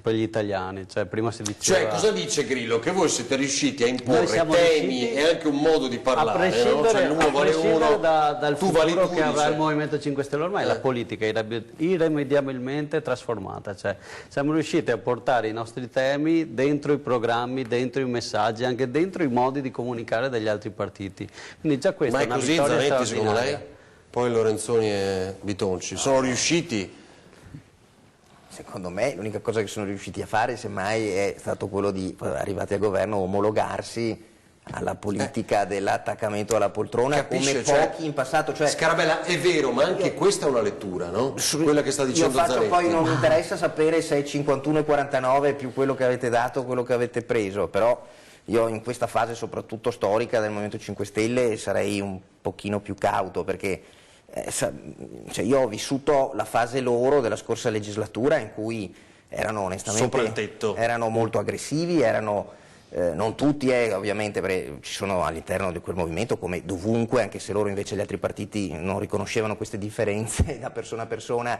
per gli italiani. Cioè, prima si diceva... Cioè, cosa dice Grillo? Che voi siete riusciti a imporre temi e anche un modo di parlare, a prescindere, no? Cioè, l'uno vale uno, dal tu vali futuro tu, che avrà il Movimento 5 Stelle, ormai la politica è irrimediabilmente trasformata. Cioè, siamo riusciti a portare i nostri temi dentro i programmi, dentro i messaggi, anche dentro i modi di comunicare degli altri partiti. Quindi già questa ma è una così, vittoria Zanetti, secondo lei? straordinaria. Poi Lorenzoni e Bitonci sono riusciti? Secondo me l'unica cosa che sono riusciti a fare semmai è stato quello di, arrivati al governo, omologarsi alla politica dell'attaccamento alla poltrona. Capisce, come pochi in passato. Cioè, Scarabella, è vero, ma anche questa è una lettura, no? Quella che sta dicendo Zanetti. Poi non mi interessa sapere se è 51 e 49 più quello che avete dato, quello che avete preso, però io in questa fase soprattutto storica del Movimento 5 Stelle sarei un pochino più cauto, perché cioè io ho vissuto la fase loro della scorsa legislatura in cui erano onestamente sopra il tetto, erano molto aggressivi, erano non tutti ovviamente, perché ci sono all'interno di quel movimento come dovunque, anche se loro invece gli altri partiti non riconoscevano queste differenze da persona a persona,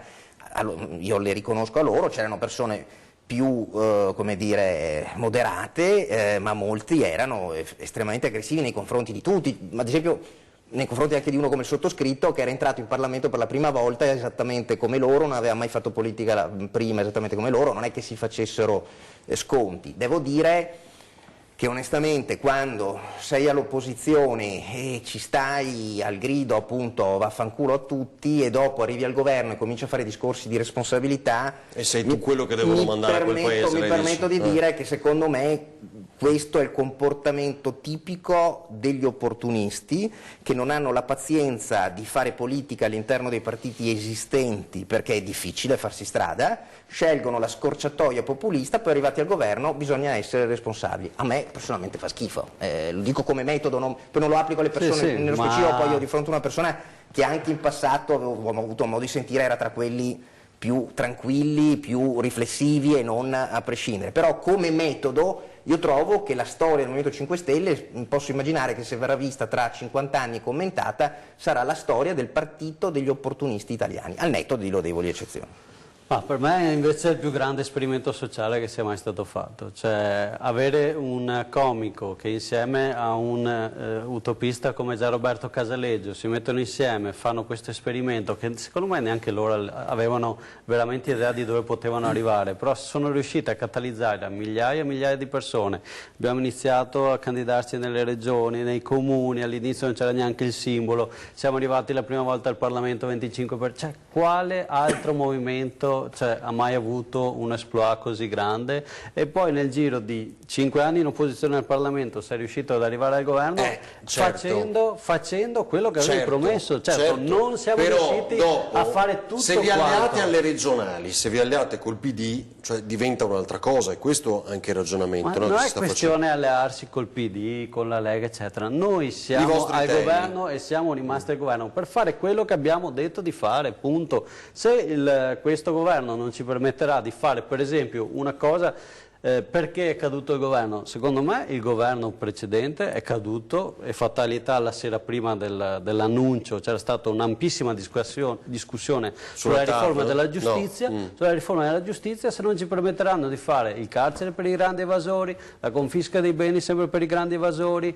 io le riconosco a loro, c'erano persone più come dire moderate, ma molti erano estremamente aggressivi nei confronti di tutti, ma ad esempio nei confronti anche di uno come il sottoscritto, che era entrato in Parlamento per la prima volta esattamente come loro, non aveva mai fatto politica prima esattamente come loro, non è che si facessero sconti. Devo dire che onestamente quando sei all'opposizione e ci stai al grido appunto vaffanculo a tutti e dopo arrivi al governo e cominci a fare discorsi di responsabilità, e sei tu quello che devono mandare a quel paese. Mi permetto di dire che secondo me questo è il comportamento tipico degli opportunisti che non hanno la pazienza di fare politica all'interno dei partiti esistenti perché è difficile farsi strada, scelgono la scorciatoia populista, poi arrivati al governo bisogna essere responsabili. A me personalmente fa schifo, lo dico come metodo, poi non lo applico alle persone, nello specifico poi io di fronte a una persona che anche in passato ho avuto modo di sentire era tra quelli più tranquilli, più riflessivi e non a prescindere, però come metodo io trovo che la storia del Movimento 5 Stelle, posso immaginare che se verrà vista tra 50 anni e commentata, sarà la storia del partito degli opportunisti italiani, al netto di lodevoli eccezioni. Per me invece è il più grande esperimento sociale che sia mai stato fatto, cioè avere un comico che insieme a un utopista come Gian Roberto Casaleggio si mettono insieme, fanno questo esperimento che secondo me neanche loro avevano veramente idea di dove potevano arrivare, però sono riusciti a catalizzare a migliaia e migliaia di persone. Abbiamo iniziato a candidarci nelle regioni, nei comuni, all'inizio non c'era neanche il simbolo, siamo arrivati la prima volta al Parlamento 25%, cioè quale altro movimento ha mai avuto un exploit così grande? E poi nel giro di 5 anni in opposizione al Parlamento sei riuscito ad arrivare al governo facendo quello che avevi promesso. Certo, non siamo riusciti a fare tutto. Se vi alleate alle regionali, se vi alleate col PD, cioè diventa un'altra cosa, e questo è anche il ragionamento. Non è questione allearsi col PD, con la Lega eccetera, noi siamo al governo e siamo rimasti al governo per fare quello che abbiamo detto di fare, punto. Se questo governo non ci permetterà di fare per esempio una cosa, perché è caduto il governo? Secondo me il governo precedente è caduto, e fatalità la sera prima dell'annuncio c'era stata un'ampissima discussione sulla riforma della giustizia, sulla riforma della giustizia. Se non ci permetteranno di fare il carcere per i grandi evasori, la confisca dei beni sempre per i grandi evasori,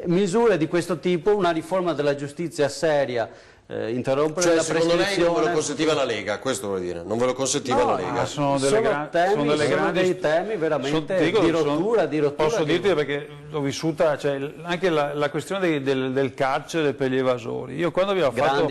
misure di questo tipo, una riforma della giustizia seria, interrompere la prescrizione. Secondo lei non ve lo consentiva la Lega, questo vuol dire, non ve lo consentiva la Lega. Sono dei temi veramente di rottura. Posso dirti perché l'ho vissuta, cioè, anche la questione del carcere per gli evasori. Io quando abbiamo fatto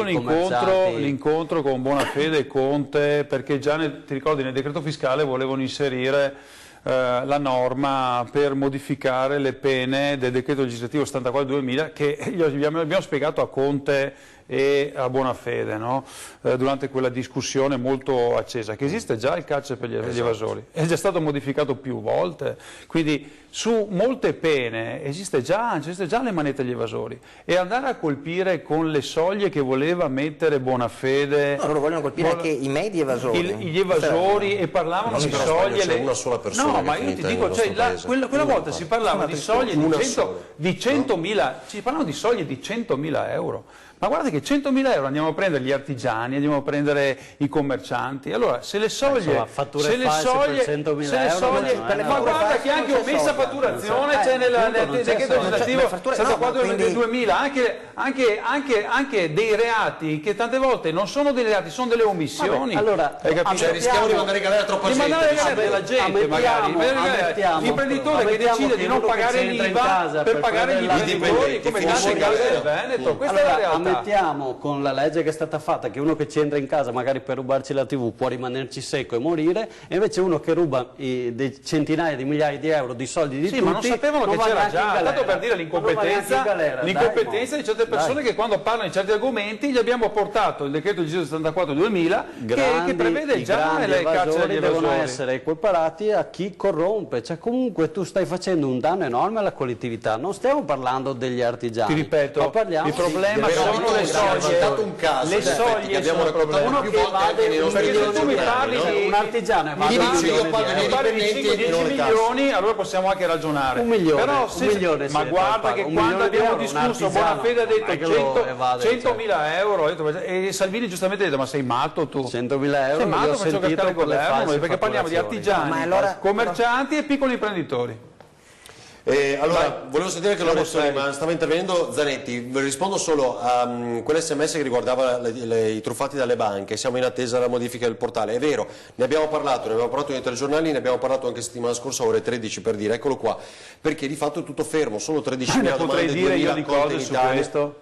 l'incontro con Bonafede e Conte, perché già ti ricordi nel decreto fiscale volevano inserire la norma per modificare le pene del decreto legislativo 74/2000 che abbiamo spiegato a Conte e a Bonafede, no? Durante quella discussione molto accesa, che esiste già il carcere per gli evasori, è già stato modificato più volte, quindi su molte pene esiste già le manette agli evasori, e andare a colpire con le soglie che voleva mettere Bonafede, loro vogliono colpire anche i medi evasori, gli evasori, e parlavano di soglie, c'è una sola persona. No, ma io ti dico, quella volta si parlava di soglie di 100.000, si parlavano di soglie di 100.000 euro. Ma guardate che 100.000 euro andiamo a prendere gli artigiani, andiamo a prendere i commercianti. Allora, se le soglie, per 100.000 euro, ma guarda che anche omessa fatturazione c'è nel decreto legislativo 74/2000, anche dei reati che tante volte non sono dei reati, sono delle omissioni. Allora, rischiamo di mandare in galera troppa gente. Di mandare in galera della gente, magari. L'imprenditore che decide di non pagare l'IVA per pagare gli imprenditori, come tanti in galera del Veneto. Questa è la realtà. Ammettiamo con la legge che è stata fatta che uno che ci entra in casa magari per rubarci la TV può rimanerci secco e morire, e invece uno che ruba centinaia di migliaia di euro di soldi di tutti, ma non sapevano che c'era già, tanto per dire l'incompetenza di certe persone che quando parlano di certi argomenti gli abbiamo portato il decreto legislativo 74/2000 che prevede già le carceri agli evasori. Devono essere equiparati a chi corrompe, cioè comunque tu stai facendo un danno enorme alla collettività, non stiamo parlando degli artigiani. Ti ripeto, ma parliamo il problema sono le soglie, un caso, le soglie che abbiamo raccontato uno più che volte anche nei nostri perché se tu mi parli di un artigiano mi parli di 5-10 milioni, allora possiamo anche ragionare. 1 milione, però ma guarda che quando abbiamo discusso Bonafede ha detto 100.000 euro, e Salvini giustamente ha detto: ma sei matto tu? 100.000 euro sei matto, faccio cascare il governo, perché parliamo di artigiani, commercianti e piccoli imprenditori. Allora, volevo sentire che Lorenzo, ma stava intervenendo Zanetti. Rispondo solo a quell'SMS che riguardava i truffati dalle banche. Siamo in attesa della modifica del portale. È vero, ne abbiamo parlato nei telegiornali, ne abbiamo parlato anche settimana scorsa, ore 13 per dire, eccolo qua, perché di fatto è tutto fermo, sono 13.000 domande, 2.000 accolte in Italia.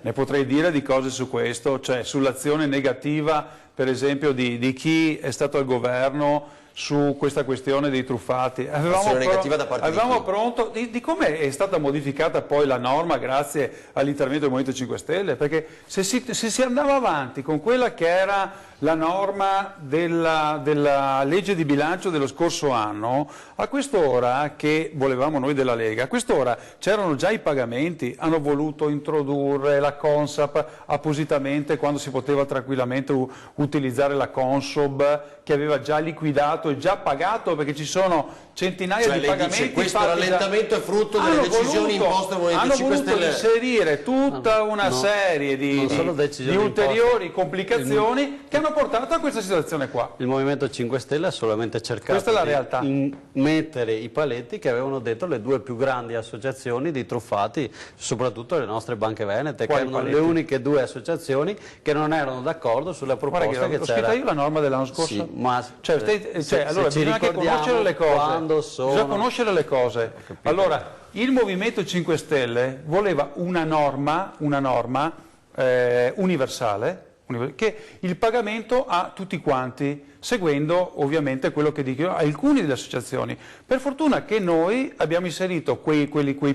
Ne potrei dire di cose su questo, cioè sull'azione negativa, per esempio, di chi è stato al governo su questa questione dei truffati. Avevamo pronto di come è stata modificata poi la norma grazie all'intervento del Movimento 5 Stelle, perché se si andava avanti con quella che era la norma della legge di bilancio dello scorso anno, a quest'ora, che volevamo noi della Lega, a quest'ora c'erano già i pagamenti, hanno voluto introdurre la Consap appositamente quando si poteva tranquillamente utilizzare la Consob, che aveva già liquidato e già pagato, perché ci sono centinaia di pagamenti. Dice, questo rallentamento è frutto delle decisioni imposte dal Movimento 5 Stelle. Hanno voluto inserire tutta una serie di ulteriori complicazioni che hanno portato a questa situazione qua. Il Movimento 5 Stelle ha solamente cercato di mettere i paletti che avevano detto le due più grandi associazioni di truffati, soprattutto le nostre banche venete, che erano le uniche due associazioni che non erano d'accordo sulla proposta che c'era. Ho scritto io la norma dell'anno scorso. Sì, ma allora bisogna anche conoscere le cose. Bisogna conoscere le cose. Allora, il Movimento 5 Stelle voleva una norma universale, che il pagamento a tutti quanti, seguendo ovviamente quello che dicono alcune delle associazioni. Per fortuna che noi abbiamo inserito quei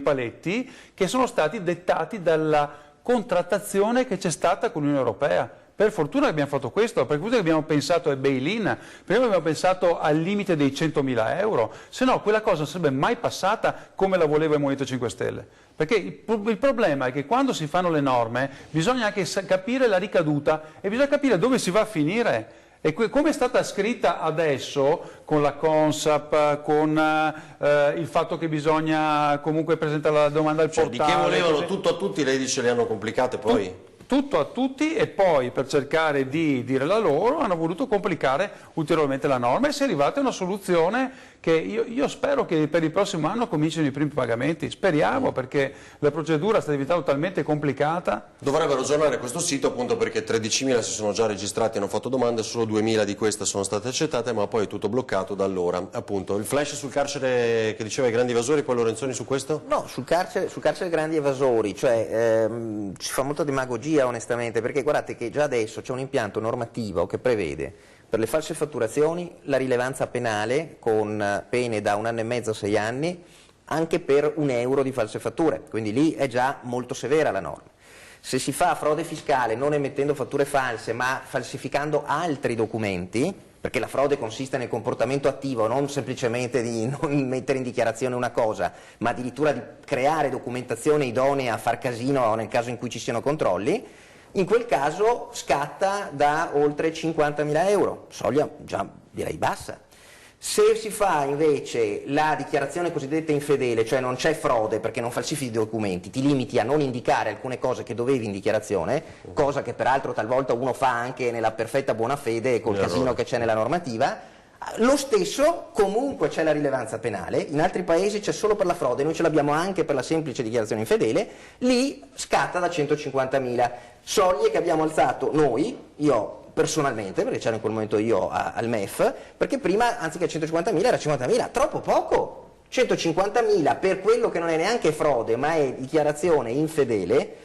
paletti che sono stati dettati dalla contrattazione che c'è stata con l'Unione Europea. Per fortuna che abbiamo fatto questo, per fortuna che abbiamo pensato al bail-in, prima abbiamo pensato al limite dei 100.000 euro, se no quella cosa non sarebbe mai passata come la voleva il Movimento 5 Stelle. Perché il problema è che quando si fanno le norme bisogna anche capire la ricaduta e bisogna capire dove si va a finire. E come è stata scritta adesso, con la Consap, con il fatto che bisogna comunque presentare la domanda al portale... Di che volevano tutto a tutti, lei dice le hanno complicate poi? Tutto a tutti, e poi per cercare di dire la loro hanno voluto complicare ulteriormente la norma e si è arrivata a una soluzione che io spero che per il prossimo anno comincino i primi pagamenti, speriamo, perché la procedura sta diventando talmente complicata. Dovrebbero aggiornare questo sito appunto perché 13.000 si sono già registrati e hanno fatto domande, solo 2.000 di queste sono state accettate, ma poi è tutto bloccato da allora. Appunto, il flash sul carcere che diceva i grandi evasori, poi Lorenzoni su questo? No, sul carcere grandi evasori, cioè ci fa molta demagogia onestamente, perché guardate che già adesso c'è un impianto normativo che prevede per le false fatturazioni la rilevanza penale con pene da 1 anno e mezzo a 6 anni anche per €1 di false fatture, quindi lì è già molto severa la norma. Se si fa frode fiscale non emettendo fatture false ma falsificando altri documenti, perché la frode consiste nel comportamento attivo, non semplicemente di non mettere in dichiarazione una cosa, ma addirittura di creare documentazione idonea a far casino nel caso in cui ci siano controlli, in quel caso scatta da oltre 50.000 euro, soglia già direi bassa. Se si fa invece la dichiarazione cosiddetta infedele, cioè non c'è frode perché non falsifichi i documenti, ti limiti a non indicare alcune cose che dovevi in dichiarazione, cosa che peraltro talvolta uno fa anche nella perfetta buona fede col casino che c'è nella normativa, lo stesso comunque c'è la rilevanza penale, in altri paesi c'è solo per la frode, noi ce l'abbiamo anche per la semplice dichiarazione infedele, lì scatta da 150.000, soglie che abbiamo alzato noi, io personalmente, perché c'ero in quel momento io al MEF, perché prima anziché 150.000 era 50.000, troppo poco, 150.000 per quello che non è neanche frode ma è dichiarazione infedele,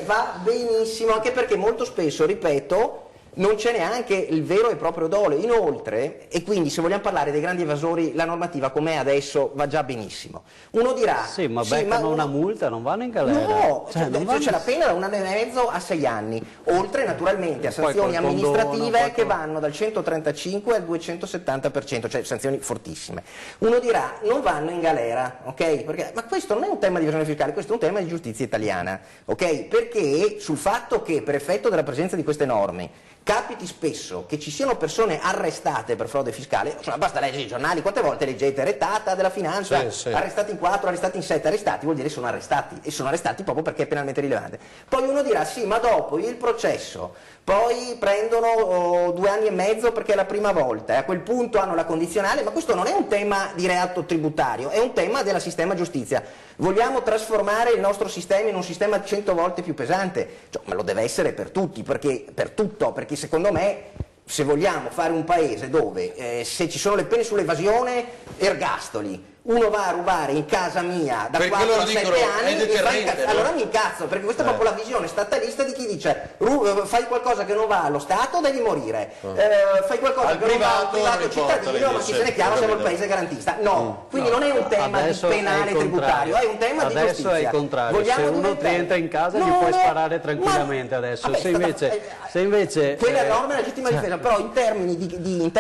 va benissimo, anche perché molto spesso, ripeto, non c'è neanche il vero e proprio dolo. Inoltre, e quindi se vogliamo parlare dei grandi evasori, la normativa com'è adesso va già benissimo. Uno dirà... Sì, ma beccano una multa, non vanno in galera. No, c'è la pena da 1 anno e mezzo a 6 anni, oltre naturalmente a sanzioni amministrative che vanno dal 135 al 270%, cioè sanzioni fortissime. Uno dirà, non vanno in galera, ok? Perché, ma questo non è un tema di evasione fiscale, questo è un tema di giustizia italiana, ok? Perché sul fatto che per effetto della presenza di queste norme capiti spesso che ci siano persone arrestate per frode fiscale, insomma, basta leggere i giornali, quante volte leggete rettata della finanza, arrestati in 4, arrestati in 7, arrestati vuol dire sono arrestati, e sono arrestati proprio perché è penalmente rilevante. Poi uno dirà sì, ma dopo il processo, poi prendono 2 anni e mezzo perché è la prima volta e a quel punto hanno la condizionale, ma questo non è un tema di reato tributario, è un tema del sistema giustizia. Vogliamo trasformare il nostro sistema in un sistema 100 volte più pesante? Cioè, ma lo deve essere per tutti, perché secondo me, se vogliamo fare un paese dove se ci sono le pene sull'evasione, ergastoli, uno va a rubare in casa mia da 4 a 7 anni e allora mi incazzo, perché questa è proprio la visione statalista di chi dice fai qualcosa che non va allo Stato devi morire, fai qualcosa che non va al privato cittadino, ma chi se ne chiama, siamo il paese garantista. No, quindi non è un tema di penale tributario, è un tema di giustizia. Adesso è il contrario, se uno ti entra in casa gli puoi sparare tranquillamente adesso. Vabbè, se invece quella norma è legittima difesa, però in termini di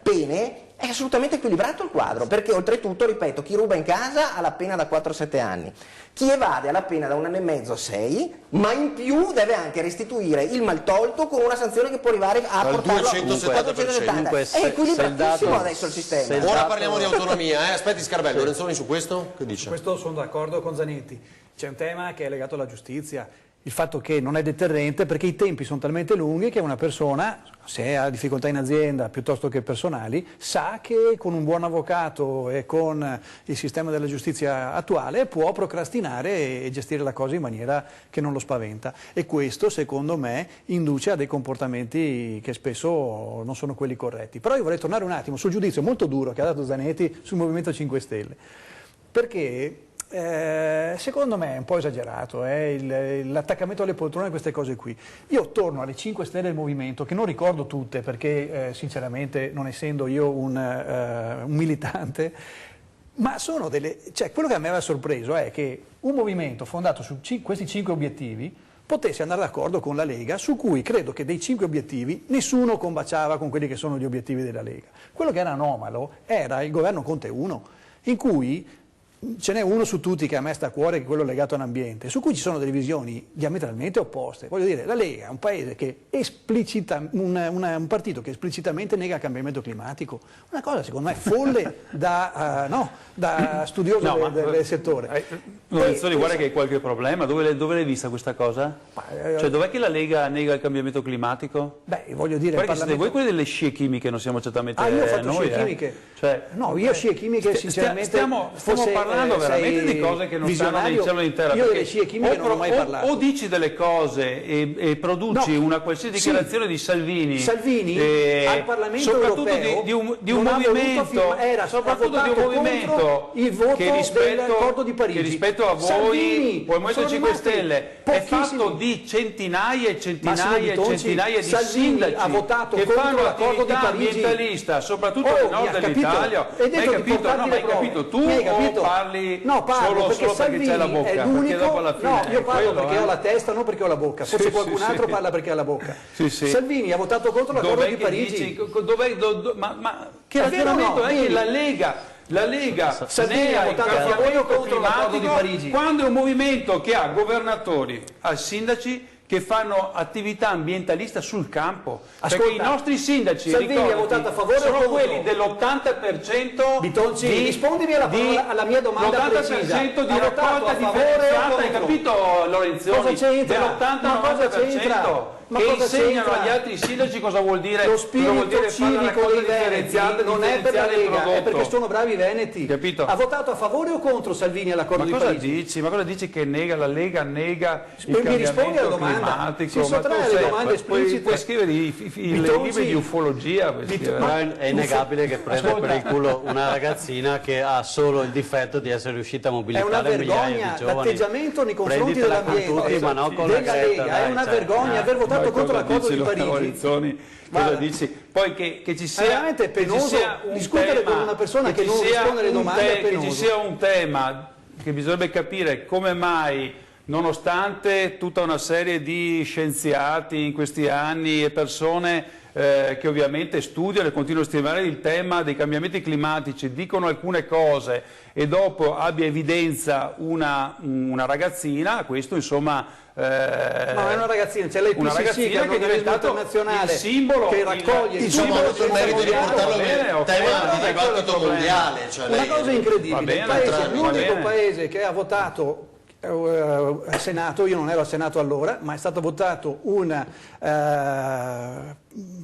pene è assolutamente equilibrato il quadro, perché oltretutto, ripeto, chi ruba in casa ha la pena da 4 a 7 anni, chi evade ha la pena da 1 anno e mezzo a 6, ma in più deve anche restituire il maltolto con una sanzione che può arrivare a portarlo a 470. È equilibratissimo adesso il sistema. Ora parliamo di autonomia, aspetti Scarabello, Lorenzoni su questo? Che dice? Su questo sono d'accordo con Zanetti, c'è un tema che è legato alla giustizia. Il fatto che non è deterrente perché i tempi sono talmente lunghi che una persona, se ha difficoltà in azienda piuttosto che personali, sa che con un buon avvocato e con il sistema della giustizia attuale può procrastinare e gestire la cosa in maniera che non lo spaventa. E questo, secondo me, induce a dei comportamenti che spesso non sono quelli corretti. Però io vorrei tornare un attimo sul giudizio molto duro che ha dato Zanetti sul Movimento 5 Stelle, perché secondo me è un po' esagerato l'attaccamento alle poltrone, queste cose qui. Io torno alle 5 Stelle del Movimento, che non ricordo tutte perché sinceramente non essendo io un militante, ma sono cioè quello che a me aveva sorpreso è che un movimento fondato su questi 5 obiettivi potesse andare d'accordo con la Lega, su cui credo che dei 5 obiettivi nessuno combaciava con quelli che sono gli obiettivi della Lega. Quello che era anomalo era il governo Conte 1, in cui ce n'è uno su tutti che a me sta a cuore, che è quello legato all'ambiente, su cui ci sono delle visioni diametralmente opposte. Voglio dire, la Lega è un paese che un partito che esplicitamente nega il cambiamento climatico, una cosa secondo me folle da studioso del settore. Lorenzoni, guarda che hai qualche problema, dove l'hai vista questa cosa? Cioè dov'è che la Lega nega il cambiamento climatico? Beh, voglio dire, perché siete voi quelli delle scie chimiche, non siamo certamente io ho fatto noi. Scie chimiche. No, io scie chimiche sinceramente stiamo parlando veramente di cose che non stanno nei cieli in terra. Io delle scie chimiche non ho mai parlato. O dici delle cose e produci una qualsiasi dichiarazione di Salvini al Parlamento europeo di un movimento, soprattutto di un movimento il voto dell'accordo di Parigi, che rispetto a voi, poi Movimento 5 Stelle, è fatto di centinaia e centinaia e centinaia di sindaci che fanno attività ambientalista, soprattutto nel nord dell'Italia. Hai capito? No, ma hai capito tu o parli solo perché c'è la bocca? Perché dopo alla fine io parlo perché ho la testa, non perché ho la bocca. Forse qualcun altro parla perché ha la bocca. Salvini ha votato contro l'accordo di Parigi. Ma che ragionamento è che la Lega Salvini ha votato a favore o contro l'accordo di Parigi? Quando è un movimento che ha governatori, ha sindaci che fanno attività ambientalista sul campo. Perché i nostri sindaci, Salvini ha votato a favore sono o contro? quelli dell'80% Bitonci, rispondimi alla mia domanda precisa. L'80% di raccolta differenziata, hai capito Lorenzoni? Cosa c'entra? Dell'80-90%. Che insegnano agli altri sindaci cosa vuol dire lo spirito civico dei veneti non è per la Lega, è perché sono bravi i veneti. Capito? Ha votato a favore o contro Salvini all'accordo di Parigi? Ma cosa dici che la Lega nega il rispondi alla domanda climatico? si sottrae alle domande esplicite. Puoi scrivere i libri di ufologia. Però è innegabile che prende per il culo una ragazzina che ha solo il difetto di essere riuscita a mobilitare migliaia di giovani. L'atteggiamento nei confronti dell'ambiente della Lega è una vergogna aver votato contro l'accordo di Parigi. Cosa dici? Poi che ci sia, è veramente penoso discutere con una persona che non risponde alle domande, che ci sia un tema che bisognerebbe capire come mai nonostante tutta una serie di scienziati in questi anni e persone che ovviamente studiano e continuano a stimare il tema dei cambiamenti climatici, dicono alcune cose e dopo abbia evidenza una ragazzina, questo insomma... Ma è una ragazzina, c'è l'IPCC che è un organismo internazionale il simbolo, che raccoglie il insomma, simbolo tutto il merito di portarlo come tema di dibattito mondiale. Cioè una cosa incredibile, l'unico paese che ha votato al Senato, io non ero al Senato allora, ma è stato votato una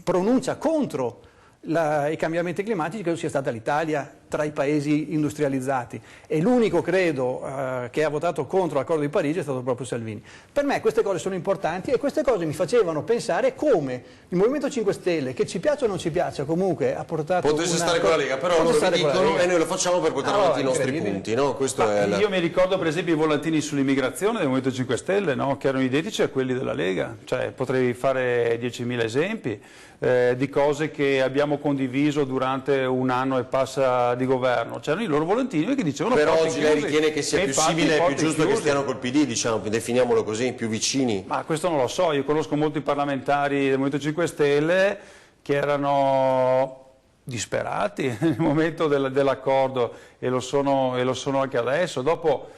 pronuncia contro i cambiamenti climatici, credo sia stata l'Italia tra i paesi industrializzati, e l'unico credo che ha votato contro l'accordo di Parigi è stato proprio Salvini. Per me queste cose sono importanti e queste cose mi facevano pensare come il Movimento 5 Stelle, che ci piaccia o non ci piaccia, comunque ha portato potesse stare con la Lega, però loro vi dicono e noi lo facciamo per portare avanti i nostri punti, no? Questo è io mi ricordo per esempio i volantini sull'immigrazione del Movimento 5 Stelle, no? Che erano identici a quelli della Lega, cioè potrei fare 10.000 esempi di cose che abbiamo condiviso durante un anno e passa di governo. C'erano i loro volantini che dicevano però oggi lei ritiene che sia più simile e più giusto che stiano col PD, diciamo, definiamolo così, più vicini? Ma questo non lo so, io conosco molti parlamentari del Movimento 5 Stelle che erano disperati nel momento dell'accordo e lo sono anche adesso. Dopo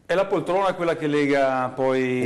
è la poltrona quella che lega poi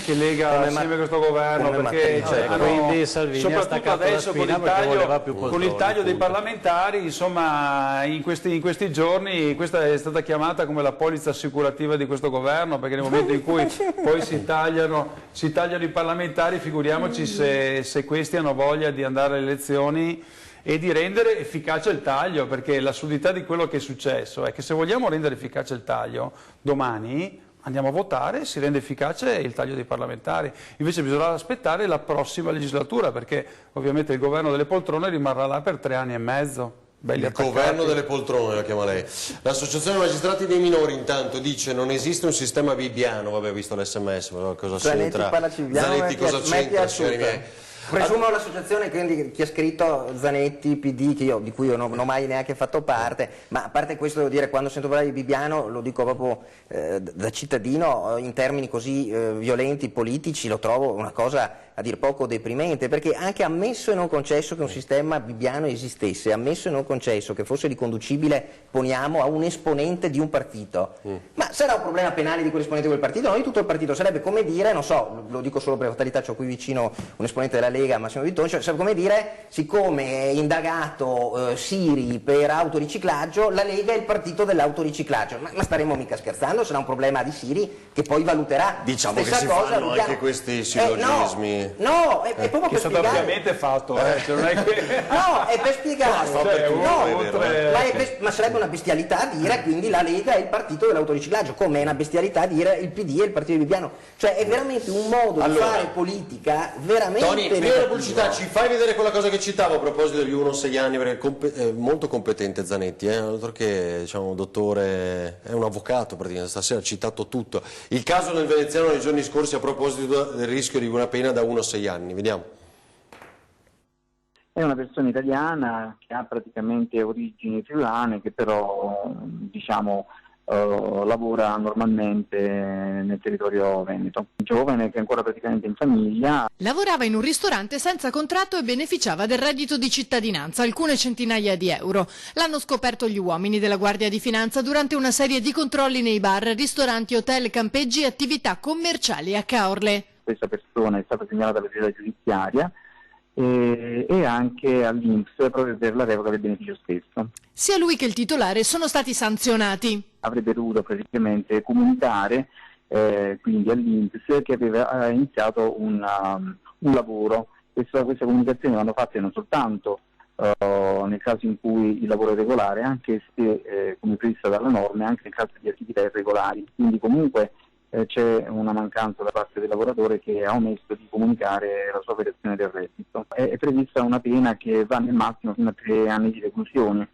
che lega assieme a questo governo, perché quindi Salvini soprattutto adesso con il taglio dei parlamentari, insomma in questi giorni questa è stata chiamata come la polizza assicurativa di questo governo, perché nel momento in cui poi si tagliano i parlamentari, figuriamoci se questi hanno voglia di andare alle elezioni e di rendere efficace il taglio, perché l'assurdità di quello che è successo è che se vogliamo rendere efficace il taglio, domani andiamo a votare e si rende efficace il taglio dei parlamentari. Invece bisognerà aspettare la prossima legislatura, perché ovviamente il governo delle poltrone rimarrà là per 3 anni e mezzo. Il governo delle poltrone lo chiama lei. L'associazione magistrati dei minori intanto dice non esiste un sistema bibbiano, vabbè, visto l'SMS, cosa c'entra? Zanetti cosa c'entra, signori miei? Presumo l'associazione, quindi chi ha scritto Zanetti, PD, di cui io non ho mai neanche fatto parte, ma a parte questo devo dire, quando sento parlare di Bibbiano, lo dico proprio da cittadino, in termini così violenti, politici, lo trovo una cosa a dir poco deprimente, perché anche ammesso e non concesso che un sistema bibbiano esistesse, ammesso e non concesso che fosse riconducibile, poniamo, a un esponente di un partito, ma sarà un problema penale di quell'esponente di quel partito? Non di tutto il partito, sarebbe come dire, non so, lo dico solo per fatalità, c'ho qui vicino un esponente della Lega, Massimo Vittorio, cioè, sarebbe come dire, siccome è indagato Siri per autoriciclaggio, la Lega è il partito dell'autoriciclaggio, ma staremo mica scherzando? Sarà un problema di Siri che poi valuterà. Diciamo che si fanno anche questi sillogismi. No, è proprio per spiegare. Ovviamente fatto, cioè non è che... No, è per spiegare. Ma sarebbe una bestialità dire quindi la Lega è il partito dell'autoriciclaggio, come è una bestialità dire il PD è il partito di Bibbiano. Cioè è veramente un modo di fare politica veramente... Tony, prima della pubblicità ci fai vedere quella cosa che citavo a proposito degli 1-6 anni, perché è molto competente Zanetti, altro che diciamo dottore, è un avvocato praticamente, stasera ha citato tutto. Il caso del veneziano nei giorni scorsi a proposito del rischio di una pena da 1-6 anni, vediamo. È una persona italiana che ha praticamente origini friulane, che però diciamo lavora normalmente nel territorio veneto. Giovane che è ancora praticamente in famiglia. Lavorava in un ristorante senza contratto e beneficiava del reddito di cittadinanza, alcune centinaia di euro. L'hanno scoperto gli uomini della Guardia di Finanza durante una serie di controlli nei bar, ristoranti, hotel, campeggi e attività commerciali a Caorle. Questa persona è stata segnalata all'autorità giudiziaria e anche all'INPS proprio per la revoca del beneficio stesso. Sia lui che il titolare sono stati sanzionati. Avrebbe dovuto praticamente comunicare quindi all'INPS che aveva iniziato un lavoro. Queste comunicazioni vanno fatte non soltanto nel caso in cui il lavoro è regolare, anche se come previsto dalla norma, anche nel caso di attività irregolari. Quindi comunque c'è una mancanza da parte del lavoratore che ha omesso di comunicare la sua variazione del reddito. È prevista una pena che va nel massimo fino a 3 anni di reclusione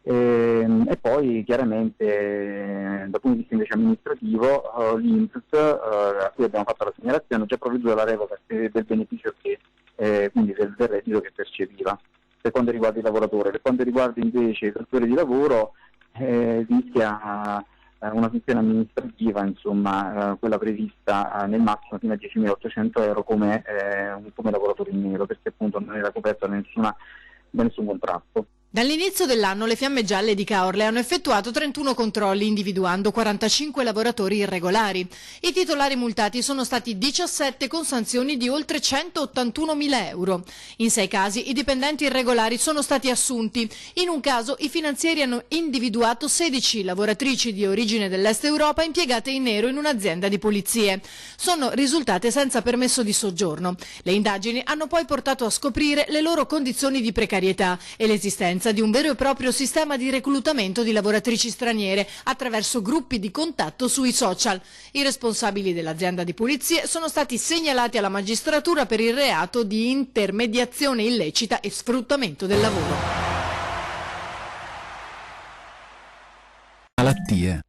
e poi chiaramente dal punto di vista invece amministrativo l'INPS a cui abbiamo fatto la segnalazione ha già provveduto alla revoca del beneficio quindi del reddito che percepiva per quanto riguarda il lavoratore. Per quanto riguarda invece il datore di lavoro rischia una sanzione amministrativa, insomma, quella prevista nel massimo fino a 10.800 euro come lavoratore in nero, perché appunto non era coperto da nessun contratto. Dall'inizio dell'anno le Fiamme Gialle di Caorle hanno effettuato 31 controlli individuando 45 lavoratori irregolari. I titolari multati sono stati 17 con sanzioni di oltre 181.000 euro. In 6 casi i dipendenti irregolari sono stati assunti. In un caso i finanzieri hanno individuato 16 lavoratrici di origine dell'Est Europa impiegate in nero in un'azienda di pulizie. Sono risultate senza permesso di soggiorno. Le indagini hanno poi portato a scoprire le loro condizioni di precarietà e l'esistenza di un vero e proprio sistema di reclutamento di lavoratrici straniere attraverso gruppi di contatto sui social. I responsabili dell'azienda di pulizie sono stati segnalati alla magistratura per il reato di intermediazione illecita e sfruttamento del lavoro. Malattie.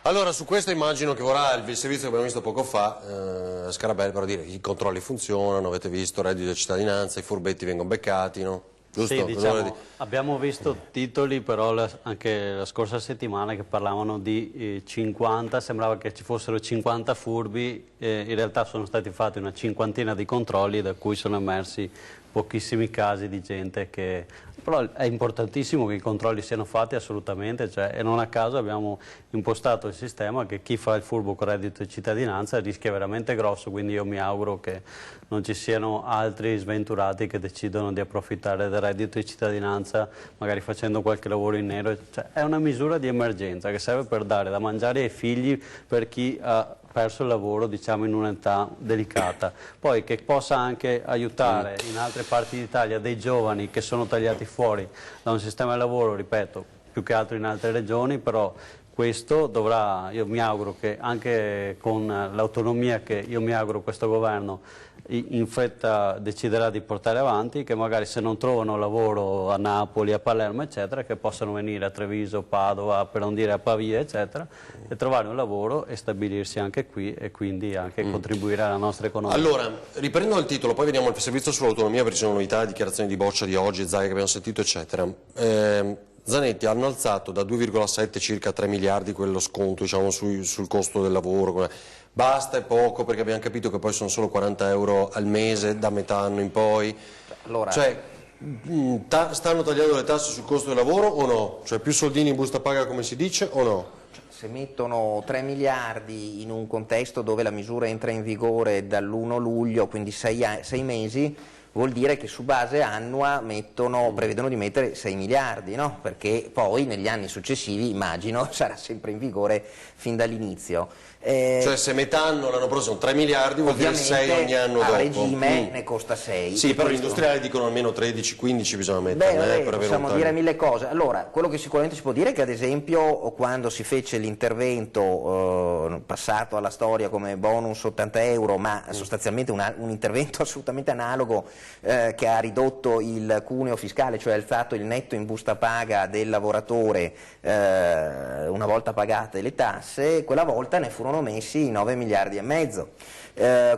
Allora, su questo immagino che vorrà il servizio che abbiamo visto poco fa, Scarabelli, però dire che i controlli funzionano, avete visto, reddito di cittadinanza, i furbetti vengono beccati, no? Giusto? Sì, diciamo, abbiamo visto titoli però anche la scorsa settimana che parlavano di 50, sembrava che ci fossero 50 furbi, in realtà sono stati fatti una cinquantina di controlli da cui sono emersi pochissimi casi di gente che... Però è importantissimo che i controlli siano fatti assolutamente, e non a caso abbiamo impostato il sistema che chi fa il furbo con reddito di cittadinanza rischia veramente grosso, quindi io mi auguro che non ci siano altri sventurati che decidono di approfittare del reddito di cittadinanza magari facendo qualche lavoro in nero. È una misura di emergenza che serve per dare da mangiare ai figli per chi ha perso il lavoro, diciamo, in un'età delicata. Poi che possa anche aiutare in altre parti d'Italia dei giovani che sono tagliati fuori da un sistema di lavoro, ripeto, più che altro in altre regioni, però questo dovrà, io mi auguro che anche con l'autonomia che io mi auguro questo governo in fretta deciderà di portare avanti, che magari se non trovano lavoro a Napoli, a Palermo eccetera, che possano venire a Treviso, Padova, per non dire a Pavia eccetera, e trovare un lavoro e stabilirsi anche qui e quindi anche contribuire alla nostra economia. Allora, riprendo il titolo, poi vediamo il servizio sull'autonomia perché ci sono novità, dichiarazioni di Boccia di oggi, Zaia che abbiamo sentito eccetera. Zanetti hanno alzato da 2,7 circa a 3 miliardi quello sconto, diciamo, sul costo del lavoro. Basta, è poco, perché abbiamo capito che poi sono solo 40 euro al mese da metà anno in poi. Allora... stanno tagliando le tasse sul costo del lavoro o no? Cioè più soldini in busta paga come si dice o no? Se mettono 3 miliardi in un contesto dove la misura entra in vigore dall'1 luglio, quindi 6 mesi, vuol dire che su base annua prevedono di mettere 6 miliardi, no? Perché poi negli anni successivi, immagino, sarà sempre in vigore fin dall'inizio. Cioè se metà anno l'anno prossimo 3 miliardi vuol dire 6 ogni anno dopo. A regime ne costa 6. Sì, però gli industriali dicono almeno 13-15 bisogna mettere per avere possiamo dire mille cose. Allora, quello che sicuramente si può dire è che ad esempio quando si fece l'intervento passato alla storia come bonus 80 euro, ma sostanzialmente un intervento assolutamente analogo che ha ridotto il cuneo fiscale, cioè alzato il netto in busta paga del lavoratore una volta pagate le tasse, quella volta ne furono messi 9 miliardi e mezzo.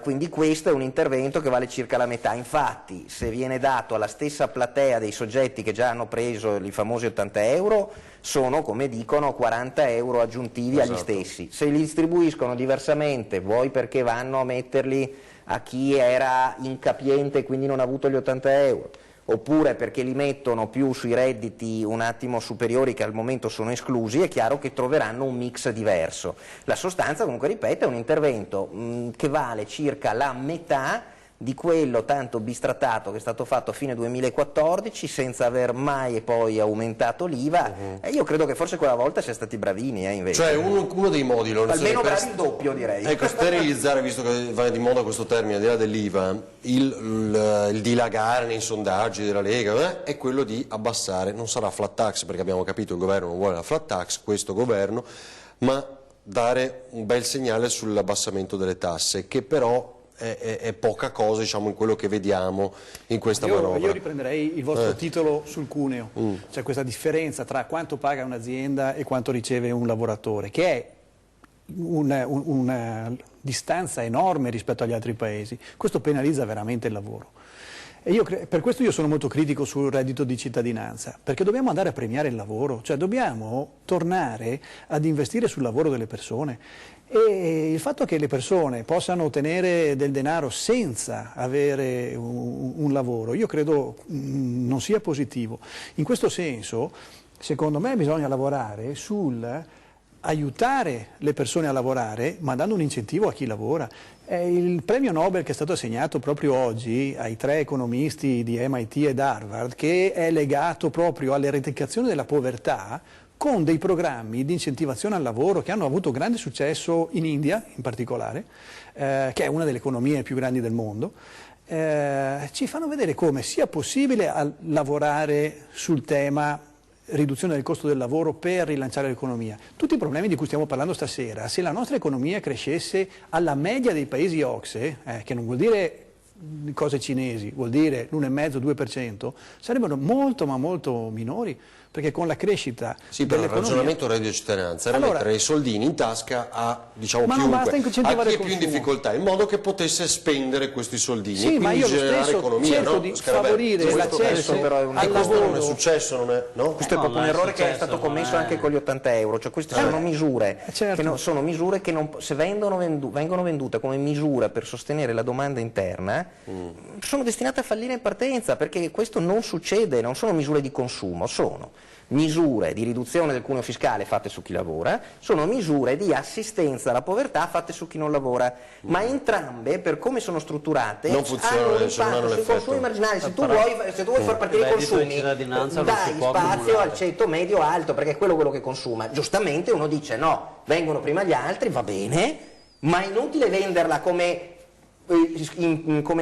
Quindi questo è un intervento che vale circa la metà. Infatti se viene dato alla stessa platea dei soggetti che già hanno preso i famosi 80 euro sono, come dicono, 40 euro aggiuntivi agli stessi. Se li distribuiscono diversamente, vuoi perché vanno a metterli a chi era incapiente e quindi non ha avuto gli 80 euro, oppure perché li mettono più sui redditi un attimo superiori che al momento sono esclusi, è chiaro che troveranno un mix diverso. La sostanza, comunque ripeto, è un intervento che vale circa la metà di quello tanto bistrattato che è stato fatto a fine 2014 senza aver mai e poi aumentato l'IVA, e io credo che forse quella volta siamo stati bravini invece. Cioè uno dei modi, almeno bravi il doppio direi. Ecco, sterilizzare, visto che va di moda questo termine, al di là dell'IVA, il dilagare nei sondaggi della Lega è quello di abbassare, non sarà flat tax perché abbiamo capito il governo non vuole la flat tax, questo governo, ma dare un bel segnale sull'abbassamento delle tasse, che però è poca cosa, diciamo, in quello che vediamo in questa manovra. Io riprenderei il vostro titolo sul cuneo, cioè questa differenza tra quanto paga un'azienda e quanto riceve un lavoratore, che è una distanza enorme rispetto agli altri paesi. Questo penalizza veramente il lavoro. E per questo io sono molto critico sul reddito di cittadinanza, perché dobbiamo andare a premiare il lavoro, cioè dobbiamo tornare ad investire sul lavoro delle persone. E il fatto che le persone possano ottenere del denaro senza avere un lavoro, io credo non sia positivo. In questo senso, secondo me bisogna lavorare sul aiutare le persone a lavorare, ma dando un incentivo a chi lavora. Il premio Nobel che è stato assegnato proprio oggi ai 3 economisti di MIT ed Harvard, che è legato proprio all'eradicazione della povertà, con dei programmi di incentivazione al lavoro che hanno avuto grande successo in India in particolare, che è una delle economie più grandi del mondo, ci fanno vedere come sia possibile lavorare sul tema riduzione del costo del lavoro per rilanciare l'economia. Tutti i problemi di cui stiamo parlando stasera, se la nostra economia crescesse alla media dei paesi OCSE, che non vuol dire cose cinesi, vuol dire l'1,5-2%, sarebbero molto ma molto minori, perché con la crescita dell'economia... il ragionamento reddito di cittadinanza era mettere i soldini in tasca a, diciamo, chiunque, a chi è più in difficoltà, in modo che potesse spendere questi soldini e quindi generare economia. Cerco di favorire l'accesso al lavoro. Non è successo, non è, no? Questo è proprio un errore che è stato commesso anche con gli 80 euro, cioè queste sono misure, sono misure che se vengono vendute come misura per sostenere la domanda interna, sono destinate a fallire in partenza, perché questo non succede, non sono misure di consumo, sono misure di riduzione del cuneo fiscale fatte su chi lavora, sono misure di assistenza alla povertà fatte su chi non lavora, ma entrambe, per come sono strutturate, non funzionano, hanno un impatto sui consumi marginali. Se tu vuoi far partire i consumi, dai spazio al ceto medio alto, perché è quello che consuma. Giustamente uno dice no, vengono prima gli altri, va bene, ma è inutile venderla come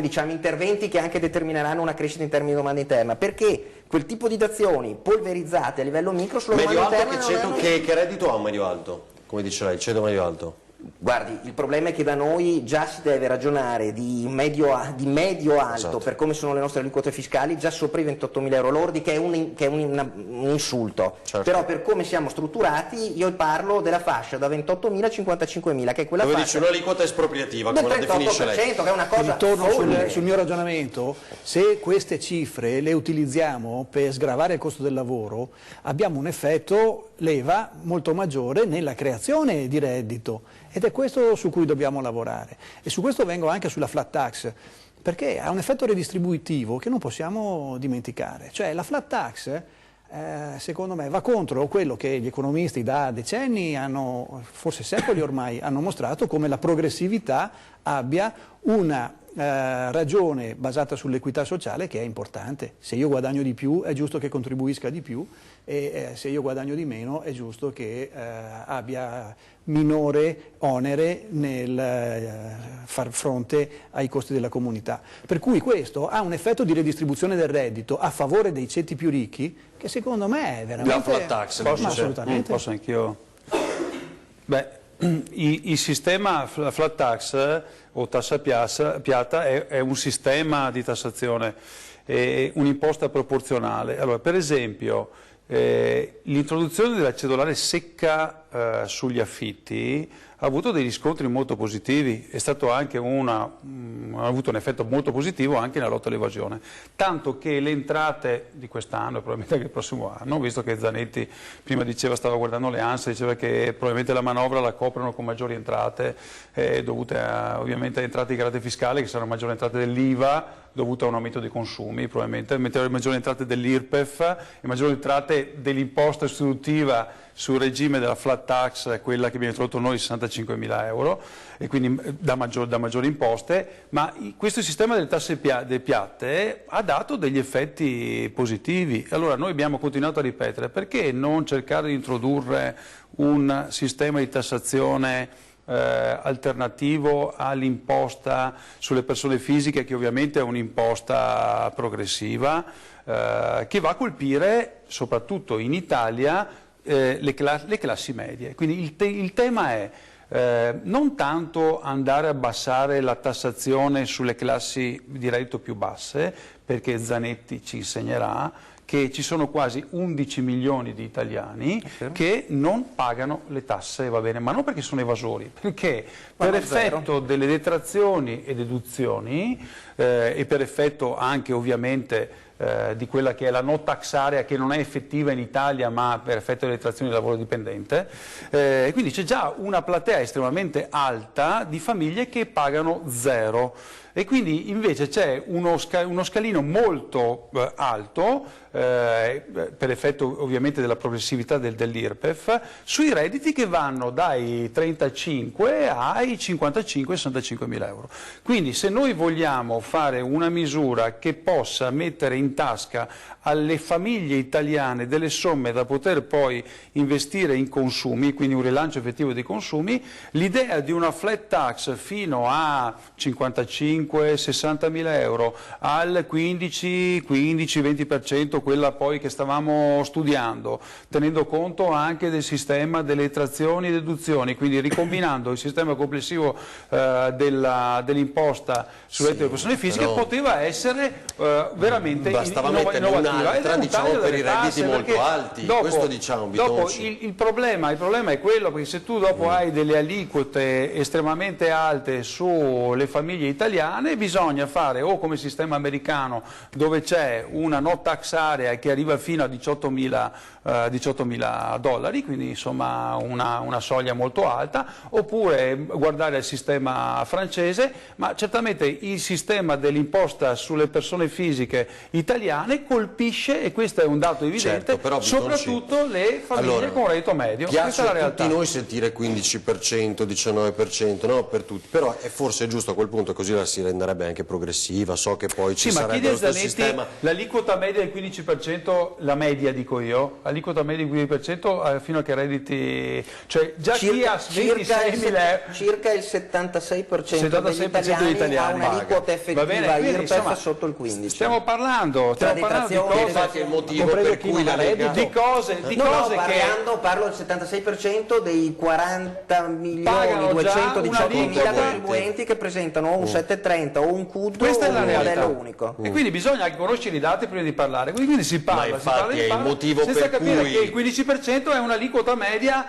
diciamo, interventi che anche determineranno una crescita in termini di domanda interna, perché quel tipo di dazioni polverizzate a livello micro sulla domanda interna che reddito ha un medio alto? Come dice lei, il ceto medio alto? Guardi, il problema è che da noi già si deve ragionare di medio alto, esatto, per come sono le nostre aliquote fiscali, già sopra i 28.000 euro lordi, che è un insulto. Certo. Però per come siamo strutturati io parlo della fascia da 28.000 a 55.000, che è quella fascia... dice un'aliquota espropriativa, come la definisce lei? Che è una cosa Ritorno sul mio ragionamento, se queste cifre le utilizziamo per sgravare il costo del lavoro, abbiamo un effetto leva molto maggiore nella creazione di reddito. Ed è questo su cui dobbiamo lavorare. E su questo vengo anche sulla flat tax, perché ha un effetto redistributivo che non possiamo dimenticare. Cioè la flat tax, secondo me, va contro quello che gli economisti da decenni, forse secoli ormai, hanno mostrato come la progressività abbia una ragione basata sull'equità sociale che è importante. Se io guadagno di più è giusto che contribuisca di più, e se io guadagno di meno è giusto che abbia minore onere nel far fronte ai costi della comunità. Per cui questo ha un effetto di redistribuzione del reddito a favore dei ceti più ricchi, che secondo me è veramente... La flat tax, assolutamente. Posso anch'io? Beh, il sistema flat tax o tassa piatta è un sistema di tassazione, è un'imposta proporzionale. Allora, per esempio, l'introduzione della cedolare secca sugli affitti ha avuto dei riscontri molto positivi, è stato anche ha avuto un effetto molto positivo anche nella lotta all'evasione, tanto che le entrate di quest'anno e probabilmente anche il prossimo anno, visto che Zanetti prima diceva, stava guardando le ANSA, diceva che probabilmente la manovra la coprono con maggiori entrate dovute ovviamente a entrate di carattere fiscale, che saranno maggiori entrate dell'IVA dovute a un aumento dei consumi, probabilmente maggiori entrate dell'IRPEF e maggiori entrate dell'imposta istitutiva sul regime della flat tax, quella che abbiamo introdotto noi, 65.000 euro, e quindi da maggiori imposte, ma questo sistema delle tasse piatte ha dato degli effetti positivi. Allora noi abbiamo continuato a ripetere, perché non cercare di introdurre un sistema di tassazione alternativo all'imposta sulle persone fisiche, che ovviamente è un'imposta progressiva, che va a colpire soprattutto in Italia le classi medie. Quindi il tema è non tanto andare a abbassare la tassazione sulle classi di reddito più basse, perché Zanetti ci insegnerà che ci sono quasi 11 milioni di italiani che non pagano le tasse, va bene, ma non perché sono evasori, perché per effetto delle detrazioni e deduzioni e per effetto anche ovviamente di quella che è la no tax area, che non è effettiva in Italia ma per effetto delle detrazioni del lavoro dipendente, quindi c'è già una platea estremamente alta di famiglie che pagano zero. E quindi invece c'è uno scalino molto alto, per effetto ovviamente della progressività dell'IRPEF, sui redditi che vanno dai 35 ai 55-65 mila euro. Quindi se noi vogliamo fare una misura che possa mettere in tasca alle famiglie italiane delle somme da poter poi investire in consumi, quindi un rilancio effettivo dei consumi, l'idea di una flat tax fino a 55-60 mila euro, al 15-20%, quella poi che stavamo studiando, tenendo conto anche del sistema delle detrazioni e deduzioni, quindi ricombinando il sistema complessivo dell'imposta sul reddito delle persone fisiche, poteva essere veramente innovativa. Diciamo per i redditi molto alti, questo diciamo, dopo il problema è quello, perché se tu dopo hai delle aliquote estremamente alte sulle famiglie italiane, bisogna fare o come sistema americano, dove c'è una no tax area che arriva fino a 18.000 dollari, quindi insomma una soglia molto alta, oppure guardare al sistema francese, ma certamente il sistema dell'imposta sulle persone fisiche italiane colpisce, e questo è un dato evidente, soprattutto le famiglie con reddito medio. Piace a tutti noi sentire 15%, 19%, no? Per tutti, però è forse giusto a quel punto, così la si renderebbe anche progressiva. So che poi ci sarebbe lo stesso sistema. L'aliquota media del 15%, la media dico io, l'aliquota media del 15% fino a che redditi, cioè già chi ha 26.000 circa il 76% degli italiani ha un'aliquota effettiva IRPEF sotto il 15%. Stiamo parlando di parlo del 76% dei 40.218.000 contribuenti che presentano o un 730 o un CUD o un modello unico. E quindi bisogna anche conoscere i dati prima di parlare, quindi si parla, motivo senza per capire cui che il 15% è un'aliquota media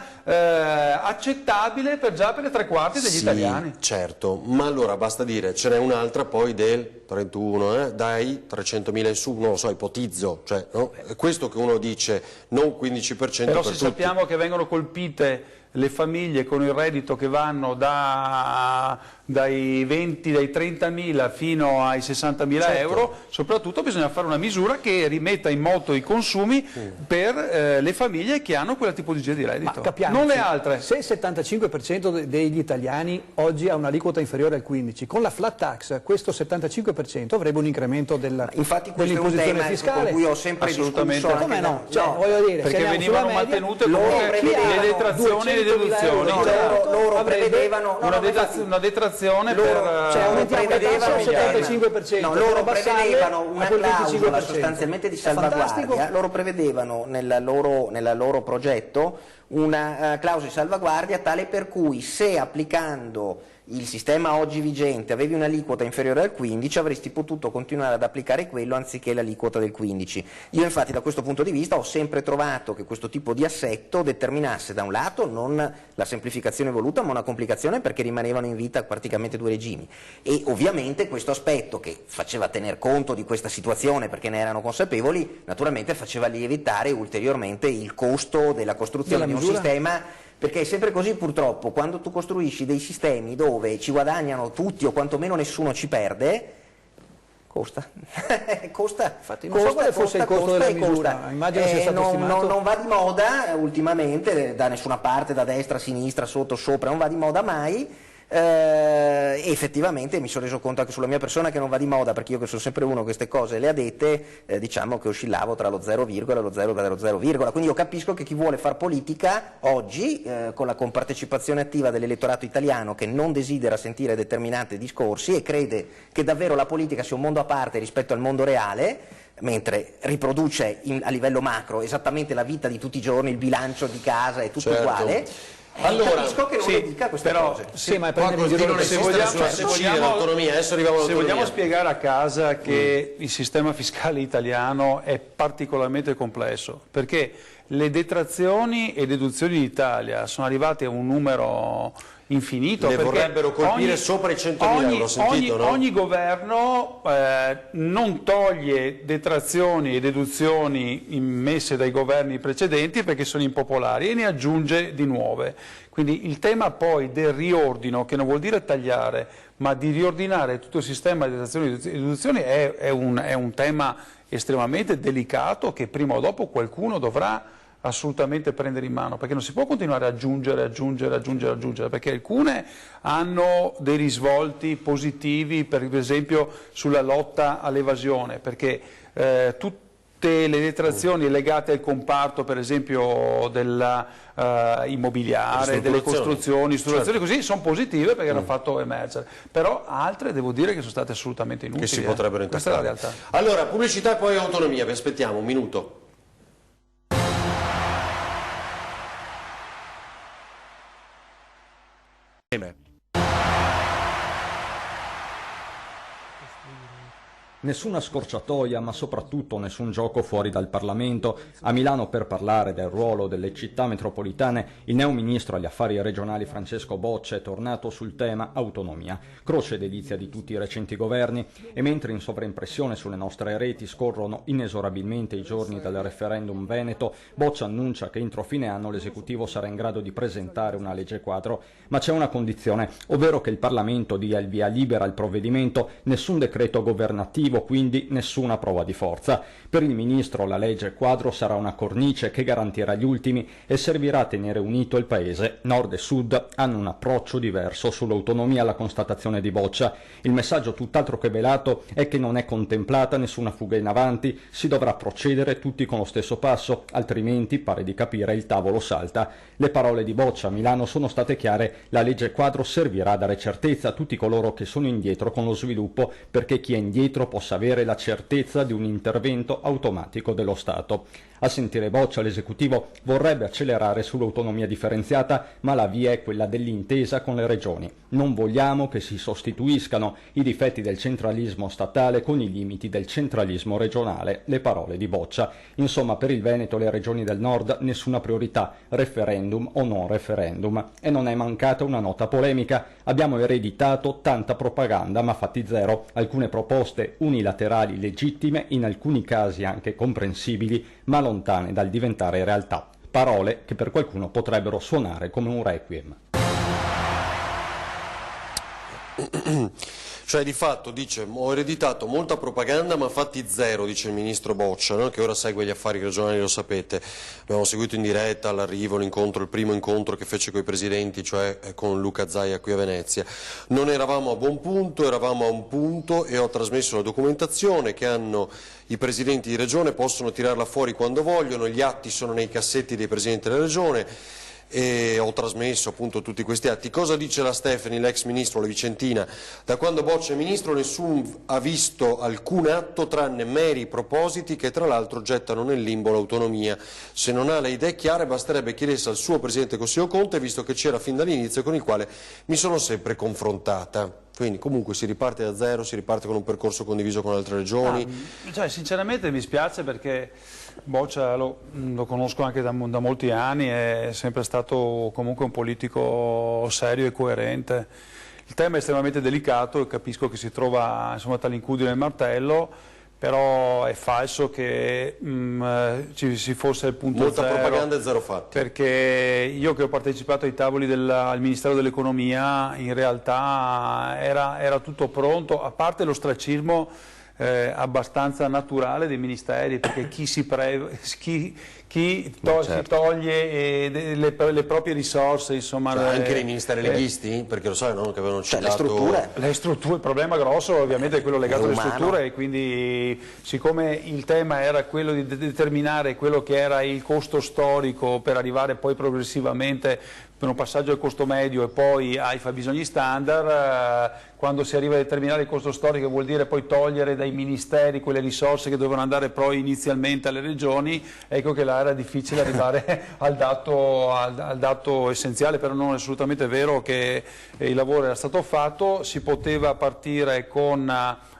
accettabile già per le tre quarti degli italiani. Certo, ma allora basta dire, ce n'è un'altra poi del 31, dai 300.000 in su, non lo so, ipotizzo, cioè, no? È questo che uno dice, non 15% però per se sappiamo che vengono colpite le famiglie con il reddito che vanno dai 30.000 fino ai 60.000 euro, soprattutto bisogna fare una misura che rimetta in moto i consumi per le famiglie che hanno quella tipologia di reddito, non le altre. Se il 75% degli italiani oggi ha un'aliquota inferiore al 15%, con la flat tax questo 75% avrebbe un incremento dell'imposizione fiscale. Con cui ho sempre discusso. Come no? Cioè, voglio dire, perché venivano mantenute comunque le detrazioni e le deduzioni. Loro prevedevano una detrazione loro prevedevano una clausola sostanzialmente di salvaguardia. Loro prevedevano nel loro progetto una clausola di salvaguardia tale per cui, se applicando il sistema oggi vigente avevi un'aliquota inferiore al 15, avresti potuto continuare ad applicare quello anziché l'aliquota del 15. Io infatti da questo punto di vista ho sempre trovato che questo tipo di assetto determinasse da un lato non la semplificazione voluta ma una complicazione, perché rimanevano in vita praticamente due regimi, e ovviamente questo aspetto che faceva tener conto di questa situazione perché ne erano consapevoli, naturalmente faceva lievitare ulteriormente il costo della costruzione di un sistema. Perché è sempre così purtroppo, quando tu costruisci dei sistemi dove ci guadagnano tutti o quantomeno nessuno ci perde, costa. Infatti non so quale fosse il costo della misura, immagino sia stato stimato. Non va di moda ultimamente, da nessuna parte, da destra, a sinistra, sotto, sopra, non va di moda mai. E effettivamente mi sono reso conto anche sulla mia persona che non va di moda, perché io che sono sempre uno queste cose le ha dette, diciamo che oscillavo tra lo 0, e lo 0,0, quindi io capisco che chi vuole far politica oggi con la compartecipazione attiva dell'elettorato italiano che non desidera sentire determinati discorsi e crede che davvero la politica sia un mondo a parte rispetto al mondo reale, mentre riproduce a livello macro esattamente la vita di tutti i giorni, il bilancio di casa è tutto uguale. Allora, capisco che non le dica queste cose. Sì, ma è qua prendere in giro continuano a esistere sulla SCI l'autonomia, adesso arriviamo Se all'autonomia. vogliamo spiegare a casa che il sistema fiscale italiano è particolarmente complesso, perché le detrazioni e deduzioni in Italia sono arrivate a un numero infinito. Le perché vorrebbero colpire sopra i 100.000 euro, sentito, no? Ogni governo non toglie detrazioni e deduzioni immesse dai governi precedenti perché sono impopolari e ne aggiunge di nuove. Quindi il tema poi del riordino, che non vuol dire tagliare, ma di riordinare tutto il sistema di detrazioni e deduzioni è un tema estremamente delicato che prima o dopo qualcuno dovrà assolutamente prendere in mano, perché non si può continuare ad aggiungere, perché alcune hanno dei risvolti positivi, per esempio sulla lotta all'evasione, perché tutte le detrazioni legate al comparto, per esempio dell'immobiliare, delle costruzioni, ristrutturazioni, così, sono positive perché hanno fatto emergere, però altre devo dire che sono state assolutamente inutili. Che si potrebbero Questa è la intaccare. realtà. Allora, pubblicità e poi autonomia, vi aspettiamo, un minuto. Nessuna scorciatoia, ma soprattutto nessun gioco fuori dal Parlamento. A Milano, per parlare del ruolo delle città metropolitane, il neo ministro agli affari regionali Francesco Boccia è tornato sul tema autonomia, croce delizia di tutti i recenti governi, e mentre in sovraimpressione sulle nostre reti scorrono inesorabilmente i giorni del referendum veneto, Boccia annuncia che entro fine anno l'esecutivo sarà in grado di presentare una legge quadro, ma c'è una condizione, ovvero che il Parlamento dia il via libera al provvedimento, nessun decreto governativo, quindi nessuna prova di forza. Per il ministro la legge quadro sarà una cornice che garantirà gli ultimi e servirà a tenere unito il paese. Nord e Sud hanno un approccio diverso sull'autonomia alla constatazione di Boccia. Il messaggio tutt'altro che velato è che non è contemplata nessuna fuga in avanti, si dovrà procedere tutti con lo stesso passo, altrimenti, pare di capire, il tavolo salta. Le parole di Boccia a Milano sono state chiare: la legge quadro servirà a dare certezza a tutti coloro che sono indietro con lo sviluppo, perché chi è indietro possa avere la certezza di un intervento automatico dello Stato. A sentire Boccia, l'esecutivo vorrebbe accelerare sull'autonomia differenziata, ma la via è quella dell'intesa con le regioni. Non vogliamo che si sostituiscano i difetti del centralismo statale con i limiti del centralismo regionale, le parole di Boccia. Insomma, per il Veneto e le regioni del nord nessuna priorità, referendum o non referendum. E non è mancata una nota polemica. Abbiamo ereditato tanta propaganda, ma fatti zero. Alcune proposte unilaterali legittime, in alcuni casi anche comprensibili, ma lontane dal diventare realtà. Parole che per qualcuno potrebbero suonare come un requiem. Cioè di fatto dice: ho ereditato molta propaganda ma fatti zero, dice il ministro Boccia, no? Che ora segue gli affari regionali, lo sapete, abbiamo seguito in diretta all'arrivo l'incontro, il primo incontro che fece con i presidenti, cioè con Luca Zaia qui a Venezia. Non eravamo a buon punto, eravamo a un punto, e ho trasmesso la documentazione che hanno i presidenti di regione, possono tirarla fuori quando vogliono, gli atti sono nei cassetti dei presidenti della regione, e ho trasmesso appunto tutti questi atti. Cosa dice la Stefani, l'ex ministro, la vicentina? Da quando Boccia è ministro nessuno ha visto alcun atto tranne meri propositi che tra l'altro gettano nel limbo l'autonomia. Se non ha le idee chiare basterebbe chiedersi al suo presidente Consiglio Conte, visto che c'era fin dall'inizio, con il quale mi sono sempre confrontata. Quindi comunque si riparte da zero, si riparte con un percorso condiviso con altre regioni. Cioè, sinceramente mi spiace perché Boccia lo conosco anche da molti anni, è sempre stato comunque un politico serio e coerente. Il tema è estremamente delicato e capisco che si trova insomma tra l'incudine e il martello, però è falso che ci si fosse il punto molta zero. Propaganda e zero fatti. Perché io che ho partecipato ai tavoli al Ministero dell'Economia, in realtà era tutto pronto, a parte l'ostracismo abbastanza naturale dei ministeri, perché chi toglie le proprie risorse, insomma, cioè, anche nei ministeri leghisti, perché lo sai, no? Che avevano citato le strutture, il problema grosso ovviamente è quello legato alle strutture, e quindi siccome il tema era quello di determinare quello che era il costo storico per arrivare poi progressivamente per un passaggio al costo medio e poi ai fabbisogni standard, quando si arriva a determinare il costo storico vuol dire poi togliere dai ministeri quelle risorse che dovevano andare poi inizialmente alle regioni, ecco che là era difficile arrivare al dato essenziale, però non è assolutamente vero che il lavoro era stato fatto, si poteva partire con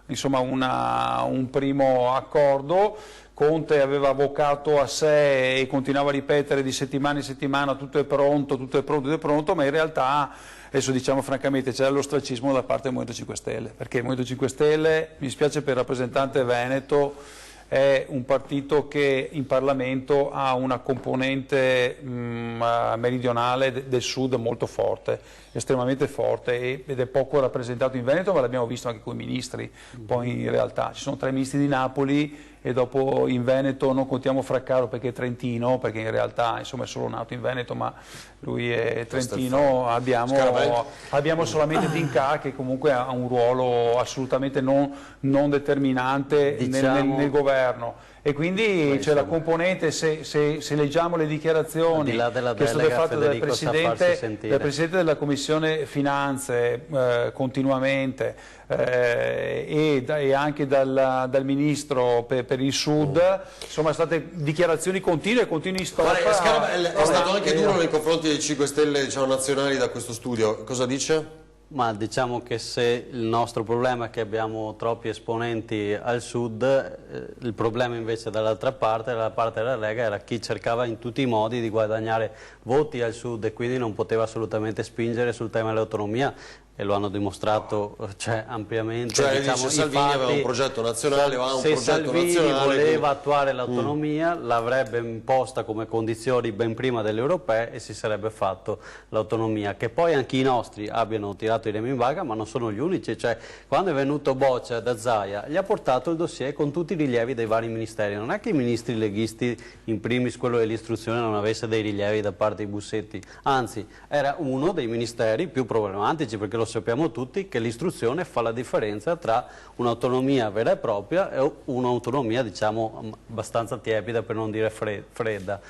insomma, un primo accordo. Conte aveva avvocato a sé e continuava a ripetere di settimana in settimana tutto è pronto, tutto è pronto, tutto è pronto, ma in realtà, adesso diciamo francamente, c'era l'ostracismo da parte del Movimento 5 Stelle, perché il Movimento 5 Stelle, mi spiace per il rappresentante veneto, è un partito che in Parlamento ha una componente meridionale del sud molto forte, estremamente forte, ed è poco rappresentato in Veneto, ma l'abbiamo visto anche con i ministri, poi in realtà ci sono 3 ministri di Napoli e dopo in Veneto non contiamo Fraccaro perché è trentino, perché in realtà insomma è solo nato in Veneto ma lui è trentino, abbiamo solamente D'Incà che comunque ha un ruolo assolutamente non determinante nel governo. E quindi c'è la componente, se leggiamo le dichiarazioni che sono state fatte dal Presidente della Commissione Finanze continuamente e anche dal Ministro per il Sud, insomma state dichiarazioni continue, continui stop. È stato anche duro nei confronti dei 5 Stelle nazionali da questo studio, cosa dice? Ma diciamo che se il nostro problema è che abbiamo troppi esponenti al sud, il problema invece dalla parte della Lega, era chi cercava in tutti i modi di guadagnare voti al sud e quindi non poteva assolutamente spingere sul tema dell'autonomia. E lo hanno dimostrato ampiamente. Cioè dice Salvini aveva un progetto nazionale, se Salvini voleva attuare l'autonomia l'avrebbe imposta come condizioni ben prima delle europee e si sarebbe fatto l'autonomia. Che poi anche i nostri abbiano tirato i remi in vaga, ma non sono gli unici. Cioè, quando è venuto Boccia da Zaia gli ha portato il dossier con tutti i rilievi dei vari ministeri. Non è che i ministri leghisti, in primis quello dell'istruzione, non avesse dei rilievi da parte di Bussetti, anzi era uno dei ministeri più problematici, perché lo sappiamo tutti che l'istruzione fa la differenza tra un'autonomia vera e propria e un'autonomia diciamo abbastanza tiepida, per non dire fredda.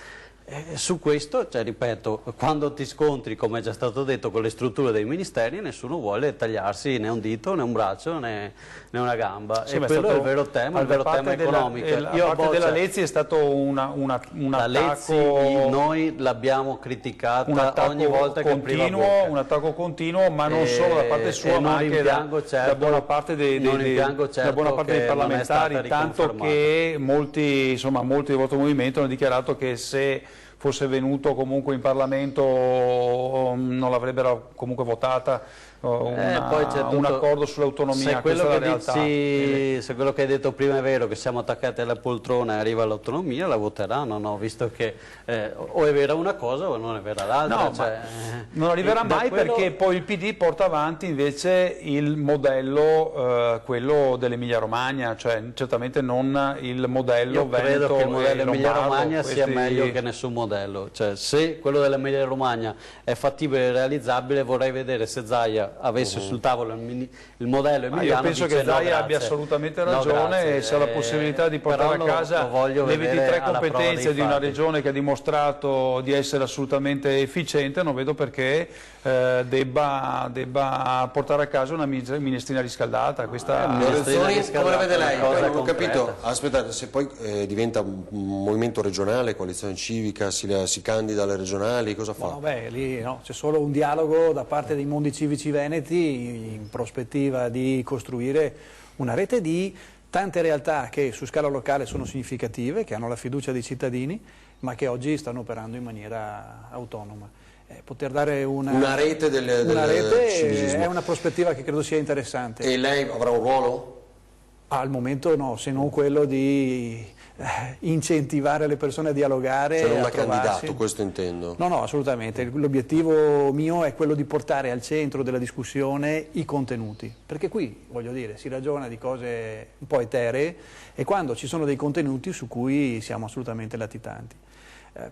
Su questo, cioè, ripeto, quando ti scontri, come è già stato detto, con le strutture dei ministeri, nessuno vuole tagliarsi né un dito, né un braccio, né una gamba. Sì, e quello è il vero tema, economico. La parte della Lezzi è stato un attacco... Lezzi, noi l'abbiamo criticata ogni volta che apriva bocca. Un attacco continuo, ma non solo da parte sua, ma anche da buona parte dei parlamentari, tanto che molti del vostro movimento hanno dichiarato che se fosse venuto comunque in Parlamento non l'avrebbero comunque votata un accordo sull'autonomia. Se quello che hai detto prima è vero, che siamo attaccati alla poltrona e arriva l'autonomia, la voteranno, no? Visto che o è vera una cosa o non è vera l'altra. No, non arriverà mai perché poi il PD porta avanti invece il modello, quello dell'Emilia Romagna, cioè certamente non il modello Veneto. Io credo che il modello Emilia Romagna sia meglio che nessun modello. Cioè, se quello dell'Emilia Romagna è fattibile e realizzabile, vorrei vedere se Zaia avesse sul tavolo il modello emiliano. Io penso che Zaia abbia assolutamente ragione, e se ha la possibilità di portare a casa le 23 competenze di una regione che ha dimostrato di essere assolutamente efficiente, non vedo perché debba portare a casa una ministrina riscaldata. Come la vede lei? Non ho capito. Aspettate, se poi diventa un movimento regionale, coalizione civica, si candida alle regionali, cosa fa? Lì c'è solo un dialogo da parte dei mondi civici veneti in prospettiva di costruire una rete di tante realtà che su scala locale sono significative, che hanno la fiducia dei cittadini, ma che oggi stanno operando in maniera autonoma. Poter dare una rete è una prospettiva che credo sia interessante. E lei avrà un ruolo? Al momento no, se non quello di incentivare le persone a dialogare. Cioè non da candidato, questo intendo? No, assolutamente. L'obiettivo mio è quello di portare al centro della discussione i contenuti, perché qui, voglio dire, si ragiona di cose un po' eteree e quando ci sono dei contenuti su cui siamo assolutamente latitanti.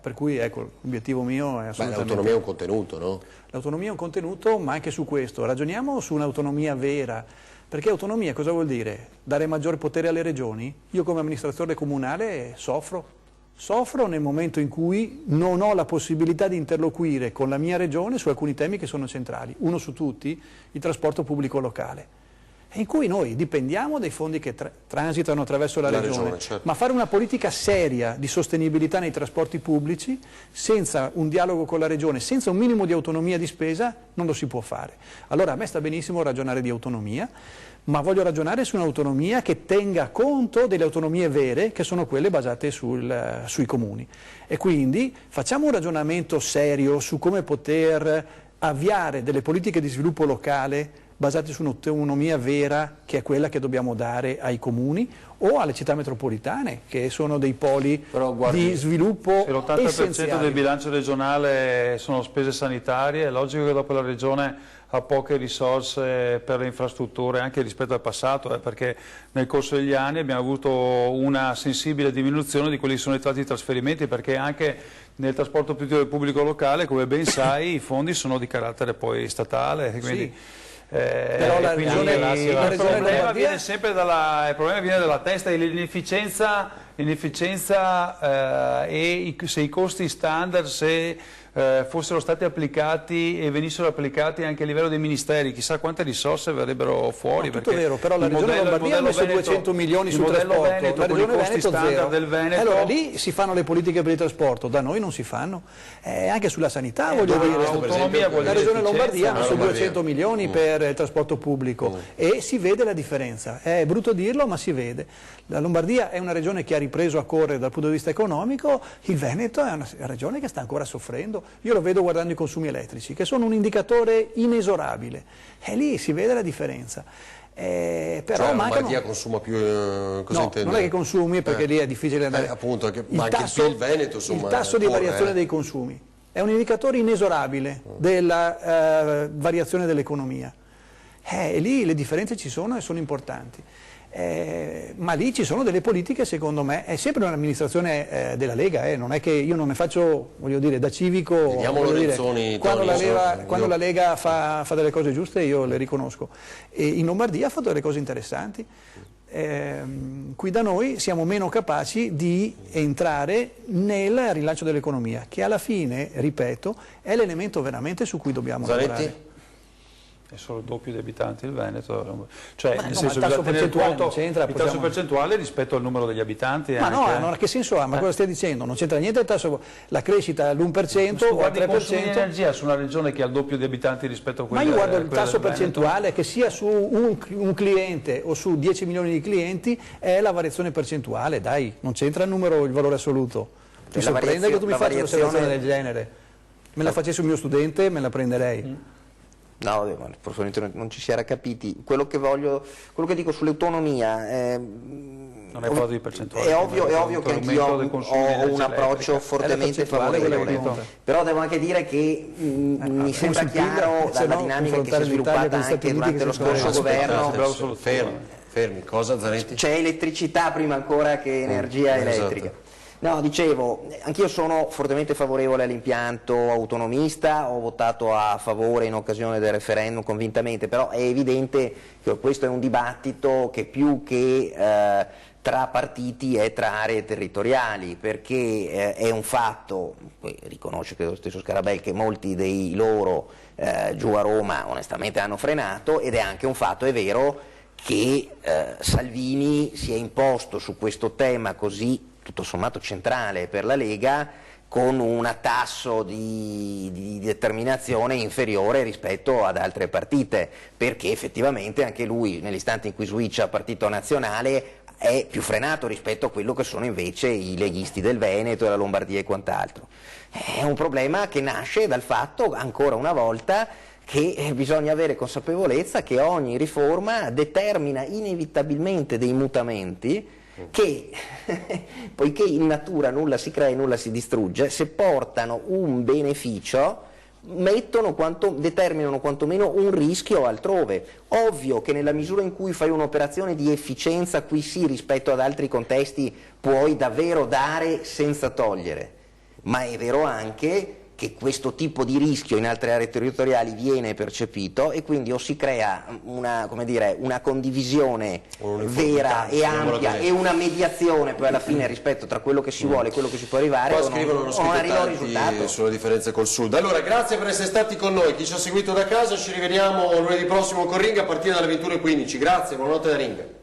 Per cui ecco, l'obiettivo mio è assolutamente... l'autonomia è un contenuto, no? L'autonomia è un contenuto, ma anche su questo. Ragioniamo su un'autonomia vera, perché autonomia cosa vuol dire? Dare maggiore potere alle regioni? Io come amministratore comunale soffro nel momento in cui non ho la possibilità di interloquire con la mia regione su alcuni temi che sono centrali. Uno su tutti, il trasporto pubblico locale. in cui noi dipendiamo dai fondi che transitano attraverso la regione, certo. ma fare una politica seria di sostenibilità nei trasporti pubblici, senza un dialogo con la regione, senza un minimo di autonomia di spesa, non lo si può fare. Allora a me sta benissimo ragionare di autonomia, ma voglio ragionare su un'autonomia che tenga conto delle autonomie vere, che sono quelle basate sui comuni. E quindi facciamo un ragionamento serio su come poter avviare delle politiche di sviluppo locale basate su un'autonomia vera, che è quella che dobbiamo dare ai comuni o alle città metropolitane, che sono dei poli di sviluppo essenziali. L'80% del bilancio regionale sono spese sanitarie, è logico che dopo la regione ha poche risorse per le infrastrutture anche rispetto al passato, perché nel corso degli anni abbiamo avuto una sensibile diminuzione di quelli che sono i trasferimenti, perché anche nel trasporto pubblico locale, come ben sai, i fondi sono di carattere poi statale, quindi sì. Però la regione il problema viene sempre il problema viene dalla testa, e l'inefficienza e se i costi standard, se fossero stati applicati e venissero applicati anche a livello dei ministeri, chissà quante risorse verrebbero fuori. No, tutto vero, però la regione Lombardia ha messo 200 milioni sul trasporto, la regione Veneto zero. Del Veneto. Allora lì si fanno le politiche per il trasporto, da noi non si fanno, anche sulla sanità voglio dire, la regione Lombardia ha messo 200 milioni per il trasporto pubblico e si vede la differenza, è brutto dirlo ma si vede. La Lombardia è una regione che ha ripreso a correre dal punto di vista economico, il Veneto è una regione che sta ancora soffrendo. Io lo vedo guardando i consumi elettrici, che sono un indicatore inesorabile, e lì si vede la differenza. Però la Lombardia consuma più, cosa intende? Non è che consumi, perché lì è difficile andare. Appunto, ma anche il Veneto, insomma, il tasso di variazione dei consumi è un indicatore inesorabile della variazione dell'economia. E lì le differenze ci sono e sono importanti. Ma lì ci sono delle politiche, secondo me, è sempre un'amministrazione della Lega, non è che io non ne faccio, voglio dire, da civico, quando la Lega fa delle cose giuste io le riconosco, e in Lombardia ha fatto delle cose interessanti. Qui da noi siamo meno capaci di entrare nel rilancio dell'economia, che alla fine, ripeto, è l'elemento veramente su cui dobbiamo lavorare. È solo il doppio di abitanti il Veneto, cioè nel senso, il tasso percentuale non c'entra, il tasso percentuale rispetto al numero degli abitanti. Ma no, che senso ha? Ma cosa stai dicendo? Non c'entra niente il tasso, la crescita all'1% o al 3%. Consumi di energia su una regione che ha il doppio di abitanti rispetto a quella. Ma io guardo il tasso percentuale, che sia su un cliente o su 10 milioni di clienti è la variazione percentuale, dai, non c'entra il valore assoluto. Mi sorprende che tu mi faccia un'osservazione del genere. Me la facessi un mio studente, me la prenderei. No, probabilmente non ci si era capiti. Quello che dico sull'autonomia non è proprio di percentuale. È ovvio che anch'io ho un approccio fortemente favorevole, però devo anche dire che mi sembra chiaro dalla dinamica che si è sviluppata anche durante lo scorso governo. Fermi, cosa Zanetti? C'è elettricità prima ancora che energia elettrica. Esatto. No, dicevo, anch'io sono fortemente favorevole all'impianto autonomista, ho votato a favore in occasione del referendum convintamente, però è evidente che questo è un dibattito che più che tra partiti è tra aree territoriali, perché è un fatto, poi riconosce che lo stesso Scarabelli, che molti dei loro giù a Roma onestamente hanno frenato, ed è anche un fatto, è vero, che Salvini si è imposto su questo tema così tutto sommato centrale per la Lega, con un tasso di determinazione inferiore rispetto ad altre partite, perché effettivamente anche lui nell'istante in cui switcha partito nazionale è più frenato rispetto a quello che sono invece i leghisti del Veneto, della Lombardia e quant'altro. È un problema che nasce dal fatto, ancora una volta, che bisogna avere consapevolezza che ogni riforma determina inevitabilmente dei mutamenti che, poiché in natura nulla si crea e nulla si distrugge, se portano un beneficio determinano quantomeno un rischio altrove. Ovvio che nella misura in cui fai un'operazione di efficienza, qui sì, rispetto ad altri contesti puoi davvero dare senza togliere, ma è vero anche che questo tipo di rischio in altre aree territoriali viene percepito, e quindi o si crea una condivisione vera e ampia e una mediazione poi alla fine rispetto tra quello che si vuole e quello che si può arrivare, Qua scrivono, non arriva un risultato sulle differenze col Sud. Allora, grazie per essere stati con noi. Chi ci ha seguito da casa, ci rivediamo lunedì prossimo con Ring a partire dalle 21:15. Grazie, buonanotte da Ring.